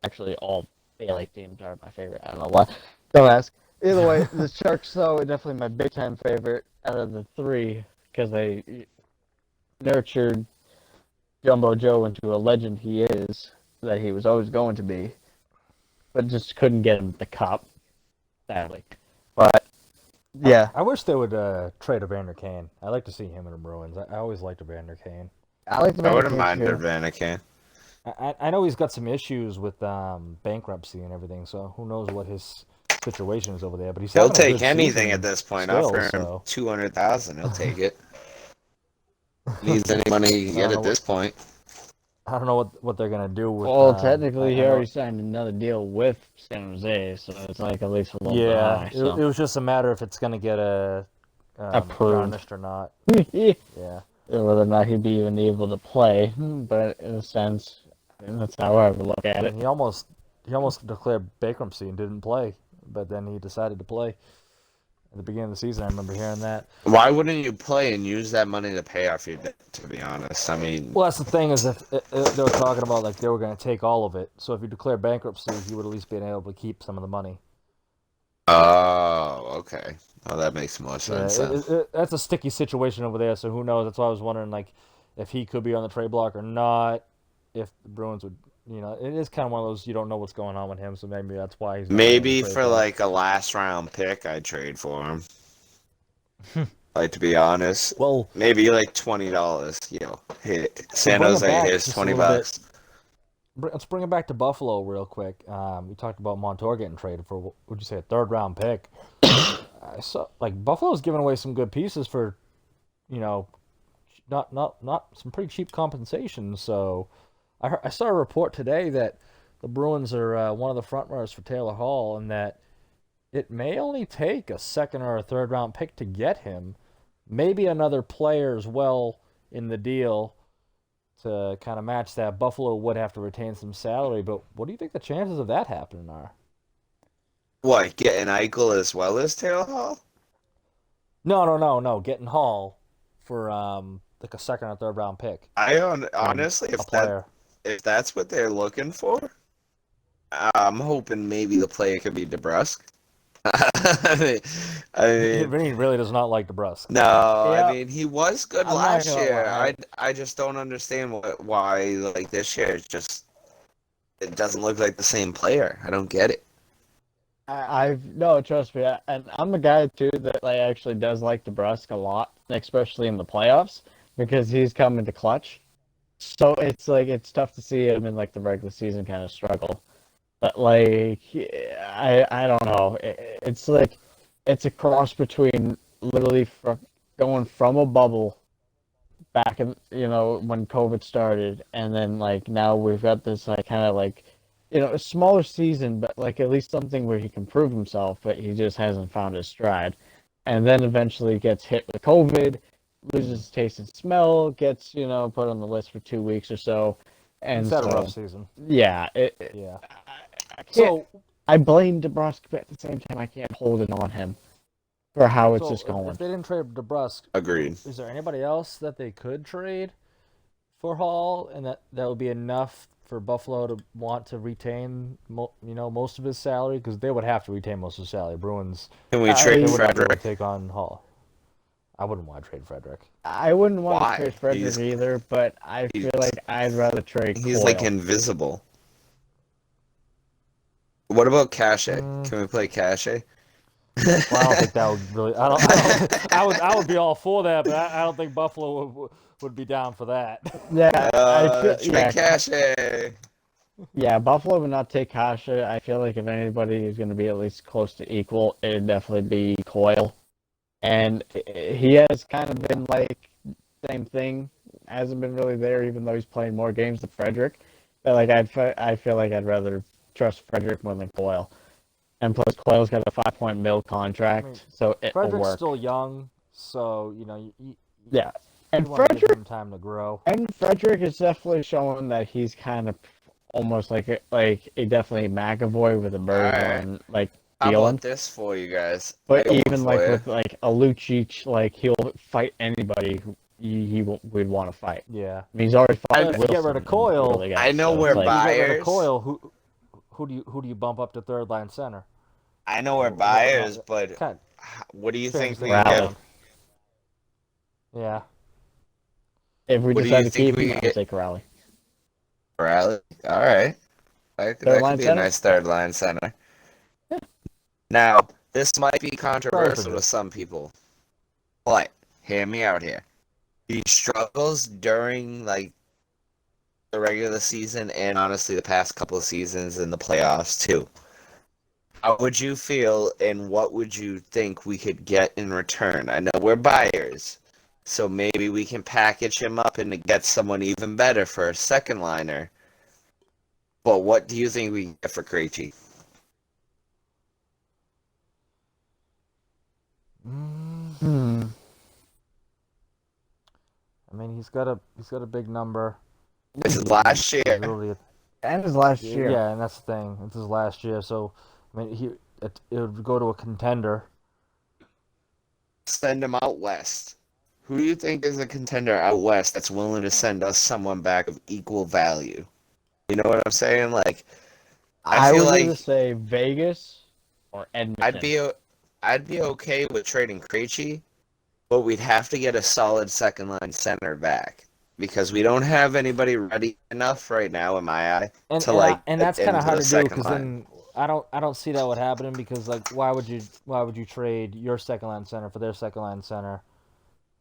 Actually, all LA teams are my favorite. I don't know why. Don't ask. Either way, the Sharks, though, are definitely my big-time favorite out of the three because they nurtured Jumbo Joe into a legend he is, that he was always going to be, but just couldn't get him the cup, sadly. But, yeah. I wish they would trade Evander Kane. I'd like to see him in the Bruins. I always liked Evander Kane. I wouldn't mind Evander Kane. I know he's got some issues with bankruptcy and everything, so who knows what his situation is over there. But he'll take anything at this point. Offer him $200,000, he'll take it. Needs any money he can get at this point. I don't know what they're gonna do with. Well, technically, he already signed another deal with San Jose, so it's like at least a little bit high. So. It was just a matter if it's gonna get approved garnished or not. Yeah. Whether or not he'd be even able to play, but in a sense, that's how I would look at it. He almost declared bankruptcy and didn't play, but then he decided to play at the beginning of the season. I remember hearing that. Why wouldn't you play and use that money to pay off your debt, to be honest? I mean... Well, that's the thing, is if they were talking about like they were going to take all of it. So if you declare bankruptcy, you would at least be able to keep some of the money. Oh, okay. Oh, that makes more sense. That's a sticky situation over there, so who knows? That's why I was wondering like if he could be on the trade block or not, if the Bruins would... it is kind of one of those, you don't know what's going on with him, so maybe that's why he's... Maybe for, like, a last-round pick, I'd trade for him. Like, to be honest. Well... Maybe, like, $20, hit. San Jose is $20. Let's bring it back to Buffalo real quick. We talked about Montour getting traded for, what would you say, a third-round pick. I saw, like, Buffalo's giving away some good pieces for, not some pretty cheap compensation, so... I saw a report today that the Bruins are one of the front runners for Taylor Hall, and that it may only take a second or a third round pick to get him, maybe another player as well in the deal to kind of match that. Buffalo would have to retain some salary, but what do you think the chances of that happening are? What, getting Eichel as well as Taylor Hall? No. Getting Hall for like a second or third round pick. Honestly, if that's what they're looking for, I'm hoping maybe the player could be DeBrusk. I mean, Vinnie really does not like DeBrusk. No, yeah. I mean, he was good last year. I just don't understand why like this year it doesn't look like the same player. I don't get it. No, trust me, and I'm a guy too that actually does like DeBrusk a lot, especially in the playoffs, because he's coming to clutch. So it's tough to see him in the regular season kind of struggle, but I don't know. It's a cross between literally going from a bubble back in when COVID started, and then now we've got this a smaller season, but at least something where he can prove himself, but he just hasn't found his stride, and then eventually gets hit with COVID. Loses taste and smell, gets put on the list for 2 weeks or so, and it's had a rough season. Yeah, I blame DeBrusk, but at the same time, I can't hold it on him for how it's just going. If they didn't trade DeBrusk, agreed. Is there anybody else that they could trade for Hall, and that would be enough for Buffalo to want to retain most of his salary? Because they would have to retain most of his salary. Bruins. Can we trade Frederick? Take on Hall. I wouldn't want to trade Frederick. I wouldn't want to trade Frederick either, but I feel like I'd rather trade He's Coyle. Invisible. What about Cache? Can we play Cache? Well, I don't think that would really... I would be all for that, but I don't think Buffalo would be down for that. Yeah, trade Cache. Yeah, Buffalo would not take Cache. I feel like if anybody is going to be at least close to equal, it'd definitely be Coyle. And he has kind of been same thing, hasn't been really there, even though he's playing more games than Frederick. Like I feel like I'd rather trust Frederick more than Coyle. And plus, Coyle's got a 5 mil I mean, contract, so it will Frederick's work. still young, so Yeah, you and want to give Frederick him time to grow. is definitely showing that he's kind of almost like a definitely McAvoy with a All right. Bergeron like How feeling. about this for you guys? I But got one even for like you. with like a Lucic, like he'll fight anybody who would want to fight. Yeah. I mean, he's already But fought if you get rid Wilson of in Coyle, early I guys, know so we're it's if like you get rid of buyers. Coyle, who do you bump up to third line center? I know we're No, buyers, but kind of what do you think we transition can get? Rally. around. Yeah. If we What do you decide to think keep we him, can I would get? say Corrali. Riley. All right. Third That could line be a center. nice third line center. Now, this might be Probably for controversial to good. some people, but hear me out here. He struggles during like the regular season and honestly the past couple of seasons in the playoffs too. How would you feel and what would you think we could get in return? I know we're buyers, so maybe we can package him up and get someone even better for a second liner. But what do you think we can get for Krejci? Mm, Hmm. I mean, he's got a big number. This is He, last he's year. really And his last year. yeah, and that's the thing. It's his last year, so I mean, it would go to a contender. Send him out west. Who do you think is a contender out west that's willing to send us someone back of equal value? You know what I'm saying? Like, I I feel would either like say Vegas or I'd Edmonton. be I'd be okay with trading Krejci, but we'd have to get a solid second line center back because we don't have anybody ready enough right now, in my eye, And to and I, like and get that's kind of into hard the to do second because line. then I don't see that would happen because like why would you trade your second line center for their second line center?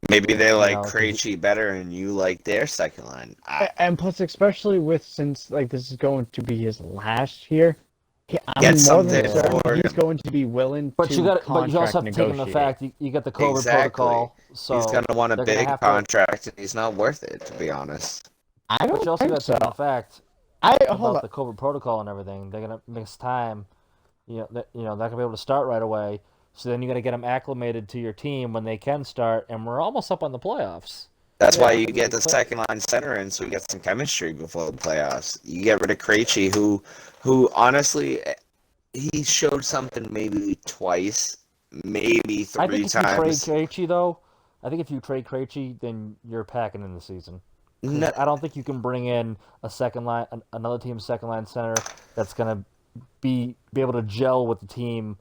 Maybe they like Because Krejci better and you like their second line. And plus, especially with since like this is going to be his last year, Get I'm more than something yeah. certain for he's him. going to be willing But to but you also contract have to take into negotiate. fact you got the COVID Exactly. protocol, He's so gonna want a they're gonna big have to. contract, and he's not worth it, to be honest. I But don't you also think got to so. take into fact I hold about up. the COVID protocol and everything. They're gonna miss time. They're not gonna be able to start right away. So then you got to get them acclimated to your team when they can start, and we're almost up on the playoffs. That's why Yeah, you get the second line center in, so we get some chemistry before the playoffs. You get rid of Krejci, who honestly, he showed something maybe twice, maybe I think three if you trade times. Krejci, though, I think if you trade Krejci, then you're packing in the season. No, Because I don't think you can bring in a second line, another team's second line center that's gonna be able to gel with the team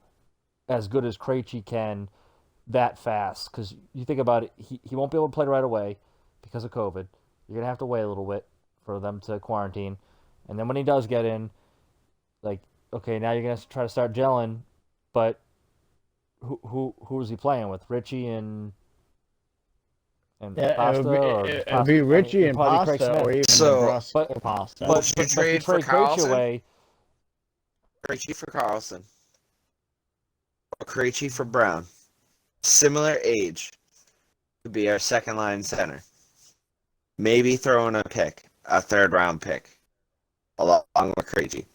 as good as Krejci can that fast. Because you think about it, he won't be able to play right away because of COVID. You're gonna have to wait a little bit for them to quarantine, and then when he does get in, like okay, now you're gonna try to start gelling, but who is he playing with? Richie and yeah, Pasta or just it'd be Pasta? I mean, Richie it'd and probably be Craig Pasta, or Smith. even so DeBrusque But or Pasta. would you but if you trade for trade Krejci Carlson? away, Krejci for Carlson, or Krejci for Brown? Similar age to be our second line center. Maybe throw in a third round pick, along with Krejci.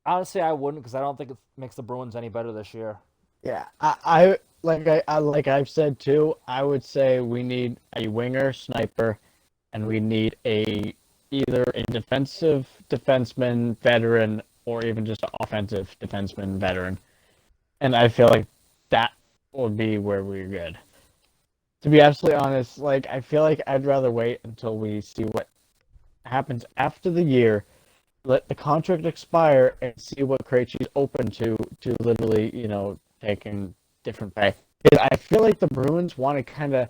honestly, I wouldn't because I don't think it makes the Bruins any better this year. Yeah, I like I've said too. I would say we need a winger sniper, and we need either a defensive defenseman veteran or even just an offensive defenseman veteran. And I feel like that would be where we're good. To be absolutely honest, like I feel like I'd rather wait until we see what happens after the year, let the contract expire, and see what Krejci's open to literally, taking different pay. Because I feel like the Bruins want to kind of,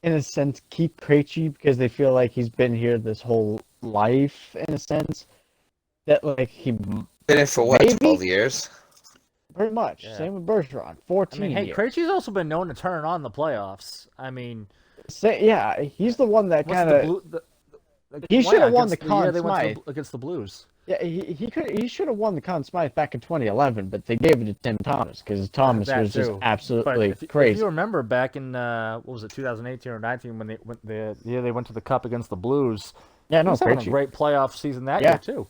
in a sense, keep Krejci because they feel like he's been here this whole life, in a sense. That like he Been in for what, maybe 12 years? pretty much Yeah. same with Bergeron, I 14 mean, hey, years. Krejci's also been known to turn on the playoffs. I mean, Yeah, he's the one that what's kind the of blue? he should have won the the year Conn they went Smythe. against the Blues. Yeah, he should have won the Conn Smythe back in 2011, but they gave it to Tim Thomas because Thomas That was just too. But absolutely if crazy. you remember back in what was it 2018 or 19 when the year they went to the Cup against the Blues, Yeah, He no, was having a Krejci. great playoff season that Yeah. year too.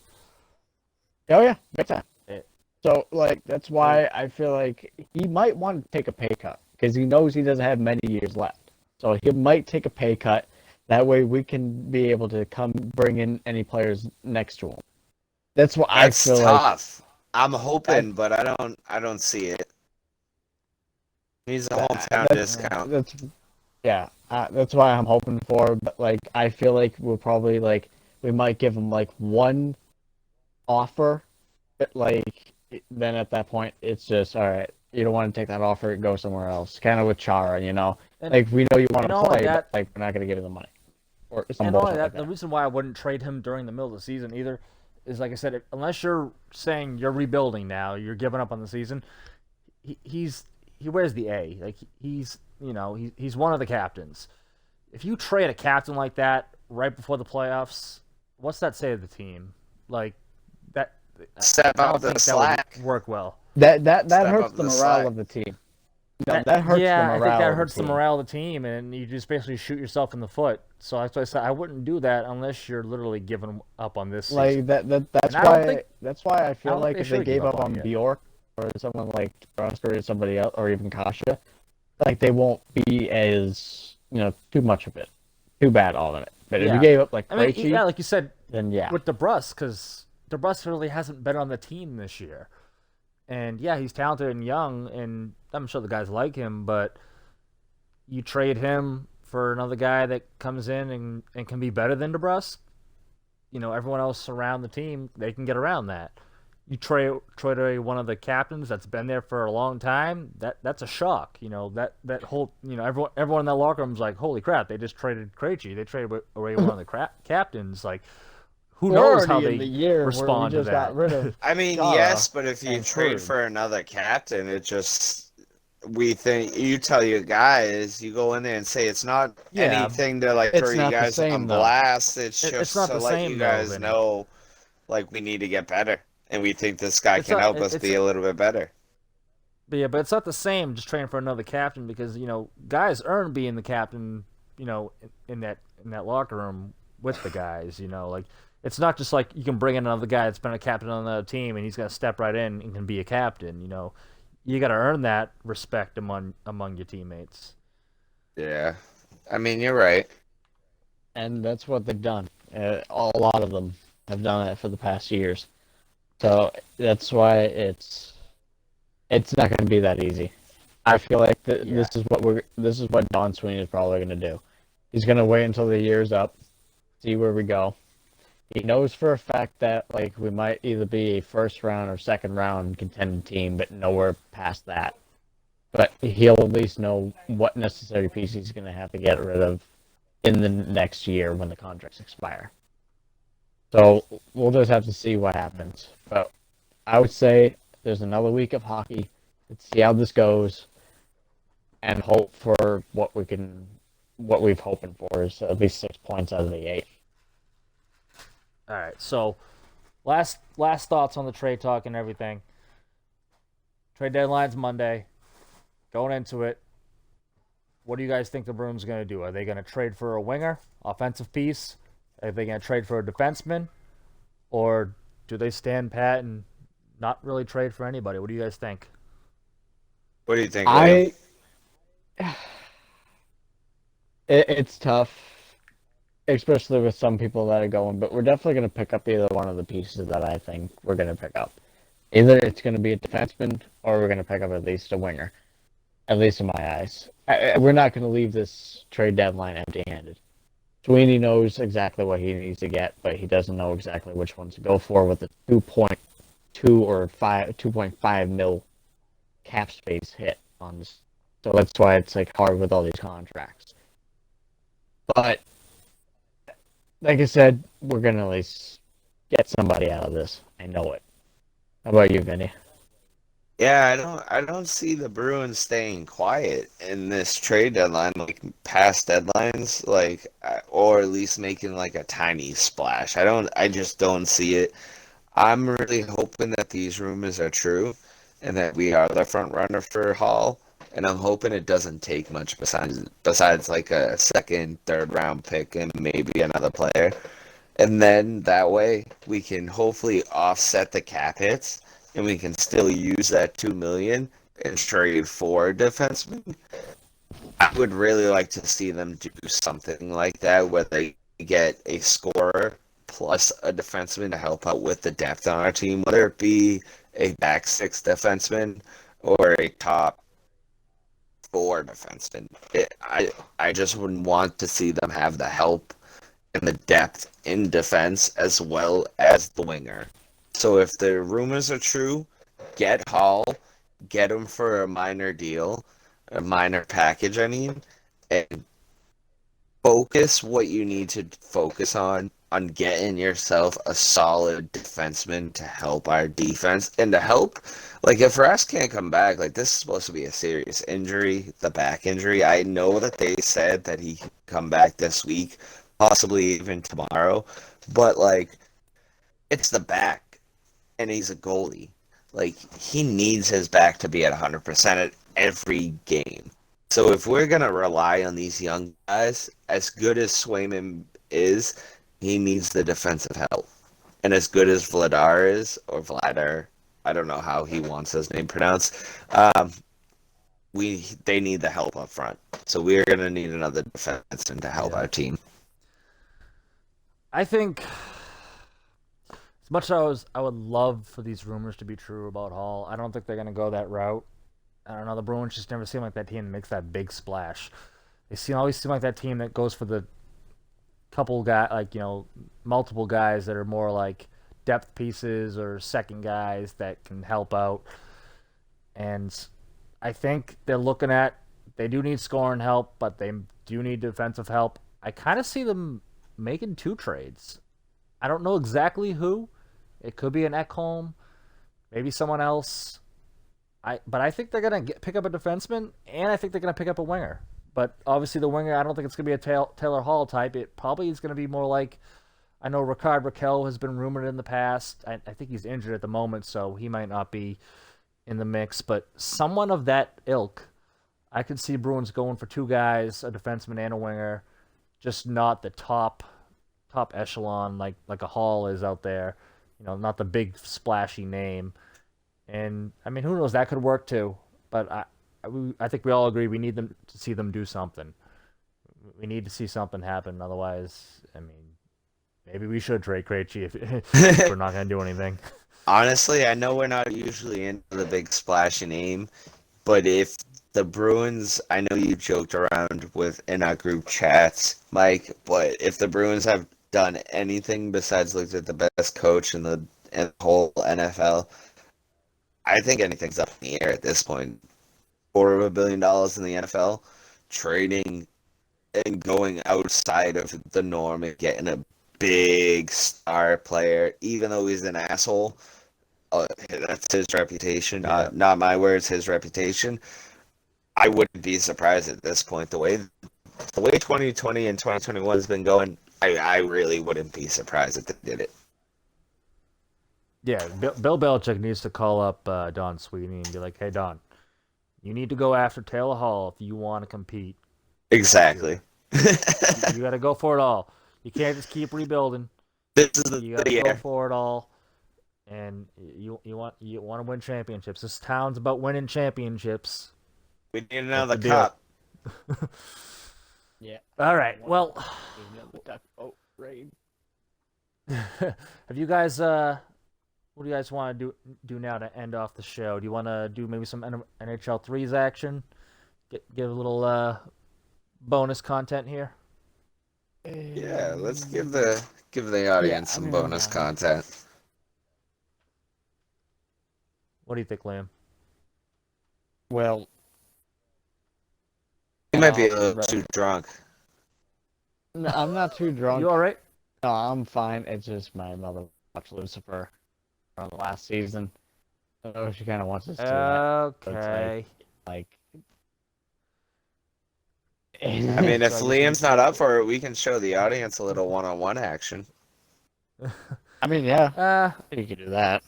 Oh yeah, big time. It, So like that's why I feel like he might want to take a pay cut because he knows he doesn't have many years left. So he might take a pay cut. That way we can be able to come bring in any players next to him. That's what I That's feel like. tough. I'm hoping, but I don't see it. He's a hometown discount. That's yeah. That's why I'm hoping for. But like I feel like we'll probably like we might give him like one offer, but like then at that point it's just all right. You don't want to take that offer, go somewhere else. Kind of with Chara, you know. and Like we know you want and to all of play, but that, like we're not going to give you the money or some and all of bullshit like that. The that. reason why I wouldn't trade him during the middle of the season either is, like I said, unless you're saying you're rebuilding now, you're giving up on the season. He wears the A. Like he's one of the captains. If you trade a captain like that right before the playoffs, what's that say to the team? Like that. Step I out don't the think that slack. would work well. That Step hurts up the the morale slack. of the team. No, that hurts Yeah, the I morale think that of hurts the the team. morale of the team, and you just basically shoot yourself in the foot. So that's why I said I wouldn't do that unless you're literally giving up on this season. Like that's And I don't why think I I feel don't think like they if they should gave give up up on on it yet. Bjork or someone like Oscar or somebody else or even Kasha, like they won't be as too much of it, too bad all of it. But if you Yeah, gave up like I mean, Krejci, yeah, like you said then yeah, with DeBrus, because DeBrus really hasn't been on the team this year. And yeah, he's talented and young, and I'm sure the guys like him, but you trade him for another guy that comes in and can be better than DeBrus. Everyone else around the team, they can get around that. You trade away one of the captains that's been there for a long time. That's a shock. That whole everyone in that locker room's like, holy crap! They just traded Krejci. They traded away one of the captains. Like, who we're knows how already in the they year where we respond to just got that? rid of I mean, Chara yes, but if you and trade Krug. for another captain, it just we think you tell your guys, you go in there and say it's not Yeah, anything to like throw It's you not the guys on same though. blast. It's it's just not to the let you same though, guys Vinny. know like we need to get better, and we think this guy It's can not. help us It's be a little bit better. but it's not the same just training for another captain because guys earn being the captain. In that locker room with the guys. Like it's not just like you can bring in another guy that's been a captain on another team and he's gonna step right in and can be a captain. You got to earn that respect among your teammates. Yeah, I mean you're right. And that's what they've done. A lot of them have done it for the past years. So that's why it's not going to be that easy. I feel like Yeah. this is what Don Sweeney is probably going to do. He's going to wait until the year's up, see where we go. He knows for a fact that like we might either be a first round or second round contending team, but nowhere past that. But he'll at least know what necessary pieces he's going to have to get rid of in the next year when the contracts expire. So we'll just have to see what happens. But I would say there's another week of hockey. Let's see how this goes, and hope for what we've hoping for is at least 6 points out of the 8. All right. So, last thoughts on the trade talk and everything. Trade deadline's Monday. Going into it, what do you guys think the Bruins are going to do? Are they going to trade for a winger, offensive piece? Are they going to trade for a defenseman? Or do they stand pat and not really trade for anybody? What do you guys think? What do you think, William? It's tough, especially with some people that are going, but we're definitely going to pick up either one of the pieces that I think we're going to pick up. Either it's going to be a defenseman or we're going to pick up at least a winger, at least in my eyes. We're not going to leave this trade deadline empty-handed. Sweeney knows exactly what he needs to get, but he doesn't know exactly which ones to go for with the 2.2 or 2.5 mil cap space hit on this. So that's why it's like hard with all these contracts. But like I said, we're gonna at least get somebody out of this. I know it. How about you, Vinny? Yeah, I don't see the Bruins staying quiet in this trade deadline, like past deadlines, or at least making like a tiny splash. I just don't see it. I'm really hoping that these rumors are true and that we are the front runner for Hall. And I'm hoping it doesn't take much besides like a second, third round pick and maybe another player. And then that way we can hopefully offset the cap hits, and we can still use that $2 million and trade for a defenseman. I would really like to see them do something like that, where they get a scorer plus a defenseman to help out with the depth on our team, whether it be a back six defenseman or a top four defenseman. I just would want to see them have the help and the depth in defense as well as the winger. So if the rumors are true, get Hall, get him for a minor deal, a minor package, I mean, and focus what you need to focus on getting yourself a solid defenseman to help our defense and to help. Like, if Rask can't come back, like, this is supposed to be a serious injury, the back injury. I know that they said that he can come back this week, possibly even tomorrow, but, like, it's the back, and he's a goalie. Like, he needs his back to be at 100% at every game. So if we're going to rely on these young guys, as good as Swayman is, he needs the defensive help. And as good as Vladar is, or Vladar, I don't know how he wants his name pronounced, they need the help up front. So we're going to need another defenseman to help our team. I think, as much as I would love for these rumors to be true about Hall, I don't think they're going to go that route. I don't know, the Bruins just never seem like that team that makes that big splash. They always seem like that team that goes for the couple guys, like, multiple guys that are more like depth pieces or second guys that can help out. And I think they're looking at, they do need scoring help, but they do need defensive help. I kind of see them making 2 trades. I don't know exactly who. It could be an Ekholm, maybe someone else. But I think they're going to pick up a defenseman, and I think they're going to pick up a winger. But obviously the winger, I don't think it's going to be a Taylor Hall type. It probably is going to be more like, I know Ricard Raquel has been rumored in the past. I think he's injured at the moment, so he might not be in the mix. But someone of that ilk, I could see Bruins going for 2 guys, a defenseman and a winger, just not the top echelon like a Hall is out there. Not the big splashy name. And I mean, who knows? That could work too. But I think we all agree we need them to see them do something. We need to see something happen. Otherwise, I mean, maybe we should trade Krejci if we're not going to do anything. Honestly, I know we're not usually into the big splashy name, but if the Bruins, I know you joked around in our group chats, Mike, but if the Bruins have done anything besides looked at the best coach in the whole NFL, I think anything's up in the air at this point. $250 million in the NFL, trading and going outside of the norm and getting a big star player, even though he's an asshole. That's his reputation, not my words, his reputation. I wouldn't be surprised at this point. The way 2020 and 2021 has been going, I really wouldn't be surprised if they did it. Yeah, Bill Belichick needs to call up Don Sweeney and be like, "Hey, Don, you need to go after Taylor Hall if you want to compete." Exactly. You got to go for it all. You can't just keep rebuilding. You got to go for it all, and you want to win championships. This town's about winning championships. We need another cup. Yeah. All right. Well, have you guys? What do you guys want to do now to end off the show? Do you want to do maybe some NHL 3s action? Give a little bonus content here. Yeah, let's give the audience some bonus content. What do you think, Liam? Well, You might be a little too drunk. no, I'm not too drunk. You all right? No, I'm fine. It's just my mother watched Lucifer from last season. So she kind of wants us to. Okay. Like. I mean, if Liam's not up for it, we can show the audience a little one-on-one action. I mean, yeah. You could do that.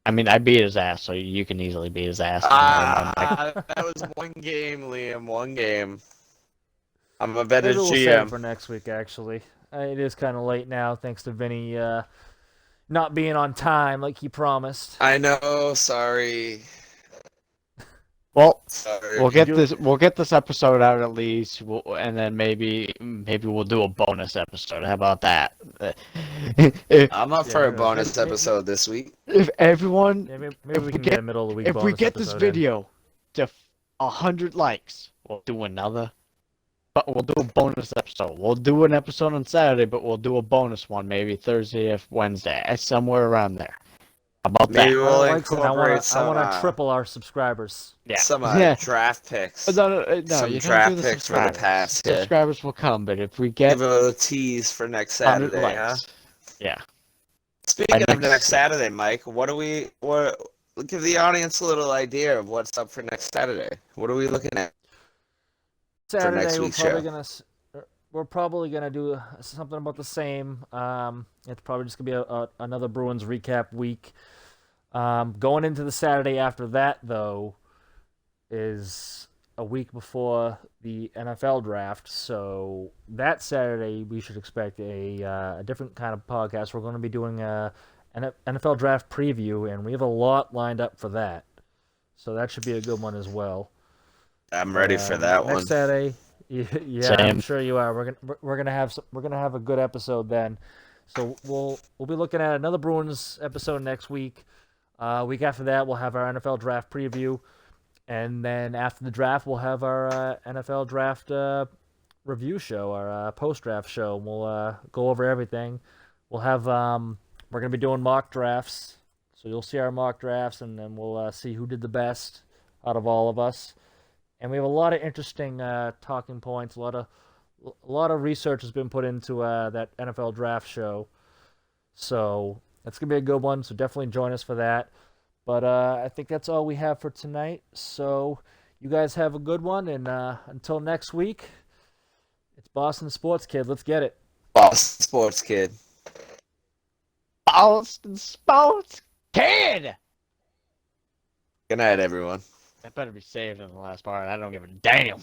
I mean, I beat his ass, so you can easily beat his ass. That was one game, Liam. One game. I'm a better Maybe we'll save GM. it for next week, actually. it is kind of late now, thanks to Vinny not being on time like he promised. I know. Sorry. Well, Sorry. we'll get this episode out at least, and then maybe we'll do a bonus episode. How about that? if, I'm up for a bonus episode this week. if everyone, Yeah, maybe if we can get a middle of the week if we bonus get this episode in. video to 100 likes, we'll do another. But we'll do a bonus episode. We'll do an episode on Saturday, but we'll do a bonus one maybe Thursday or Wednesday, somewhere around there. How about Maybe that? we'll Likes it. I incorporate some, want to triple our subscribers. Yeah. some Yeah. draft picks. No, Some you draft don't do the picks for the subscribers. past, yeah. Subscribers will come, but if we get Give a little tease for next 100 Saturday, huh? likes, yeah. Speaking By of next Saturday, Mike, give the audience a little idea of what's up for next Saturday. What are we looking at? Saturday, next week's show. we're probably gonna do something about the same. It's probably just gonna be another Bruins recap week. Going into the Saturday after that, though, is a week before the NFL draft. So that Saturday, we should expect a different kind of podcast. We're going to be doing an NFL draft preview, and we have a lot lined up for that. So that should be a good one as well. I'm ready for that one. Next Saturday, yeah, Same. I'm sure you are. We're gonna have a good episode then. So we'll be looking at another Bruins episode next week. Week after that, we'll have our NFL draft preview, and then after the draft, we'll have our NFL draft review show, our post-draft show. We'll go over everything. We'll have we're gonna be doing mock drafts, so you'll see our mock drafts, and then we'll see who did the best out of all of us. And we have a lot of interesting talking points. A lot of research has been put into that NFL draft show, so that's gonna be a good one. So definitely join us for that. But I think that's all we have for tonight. So you guys have a good one, and until next week, it's Boston Sports Kehd. Let's get it. Boston Sports Kehd. Boston Sports Kehd! Good night, everyone. That better be saved in the last part. I don't give a damn.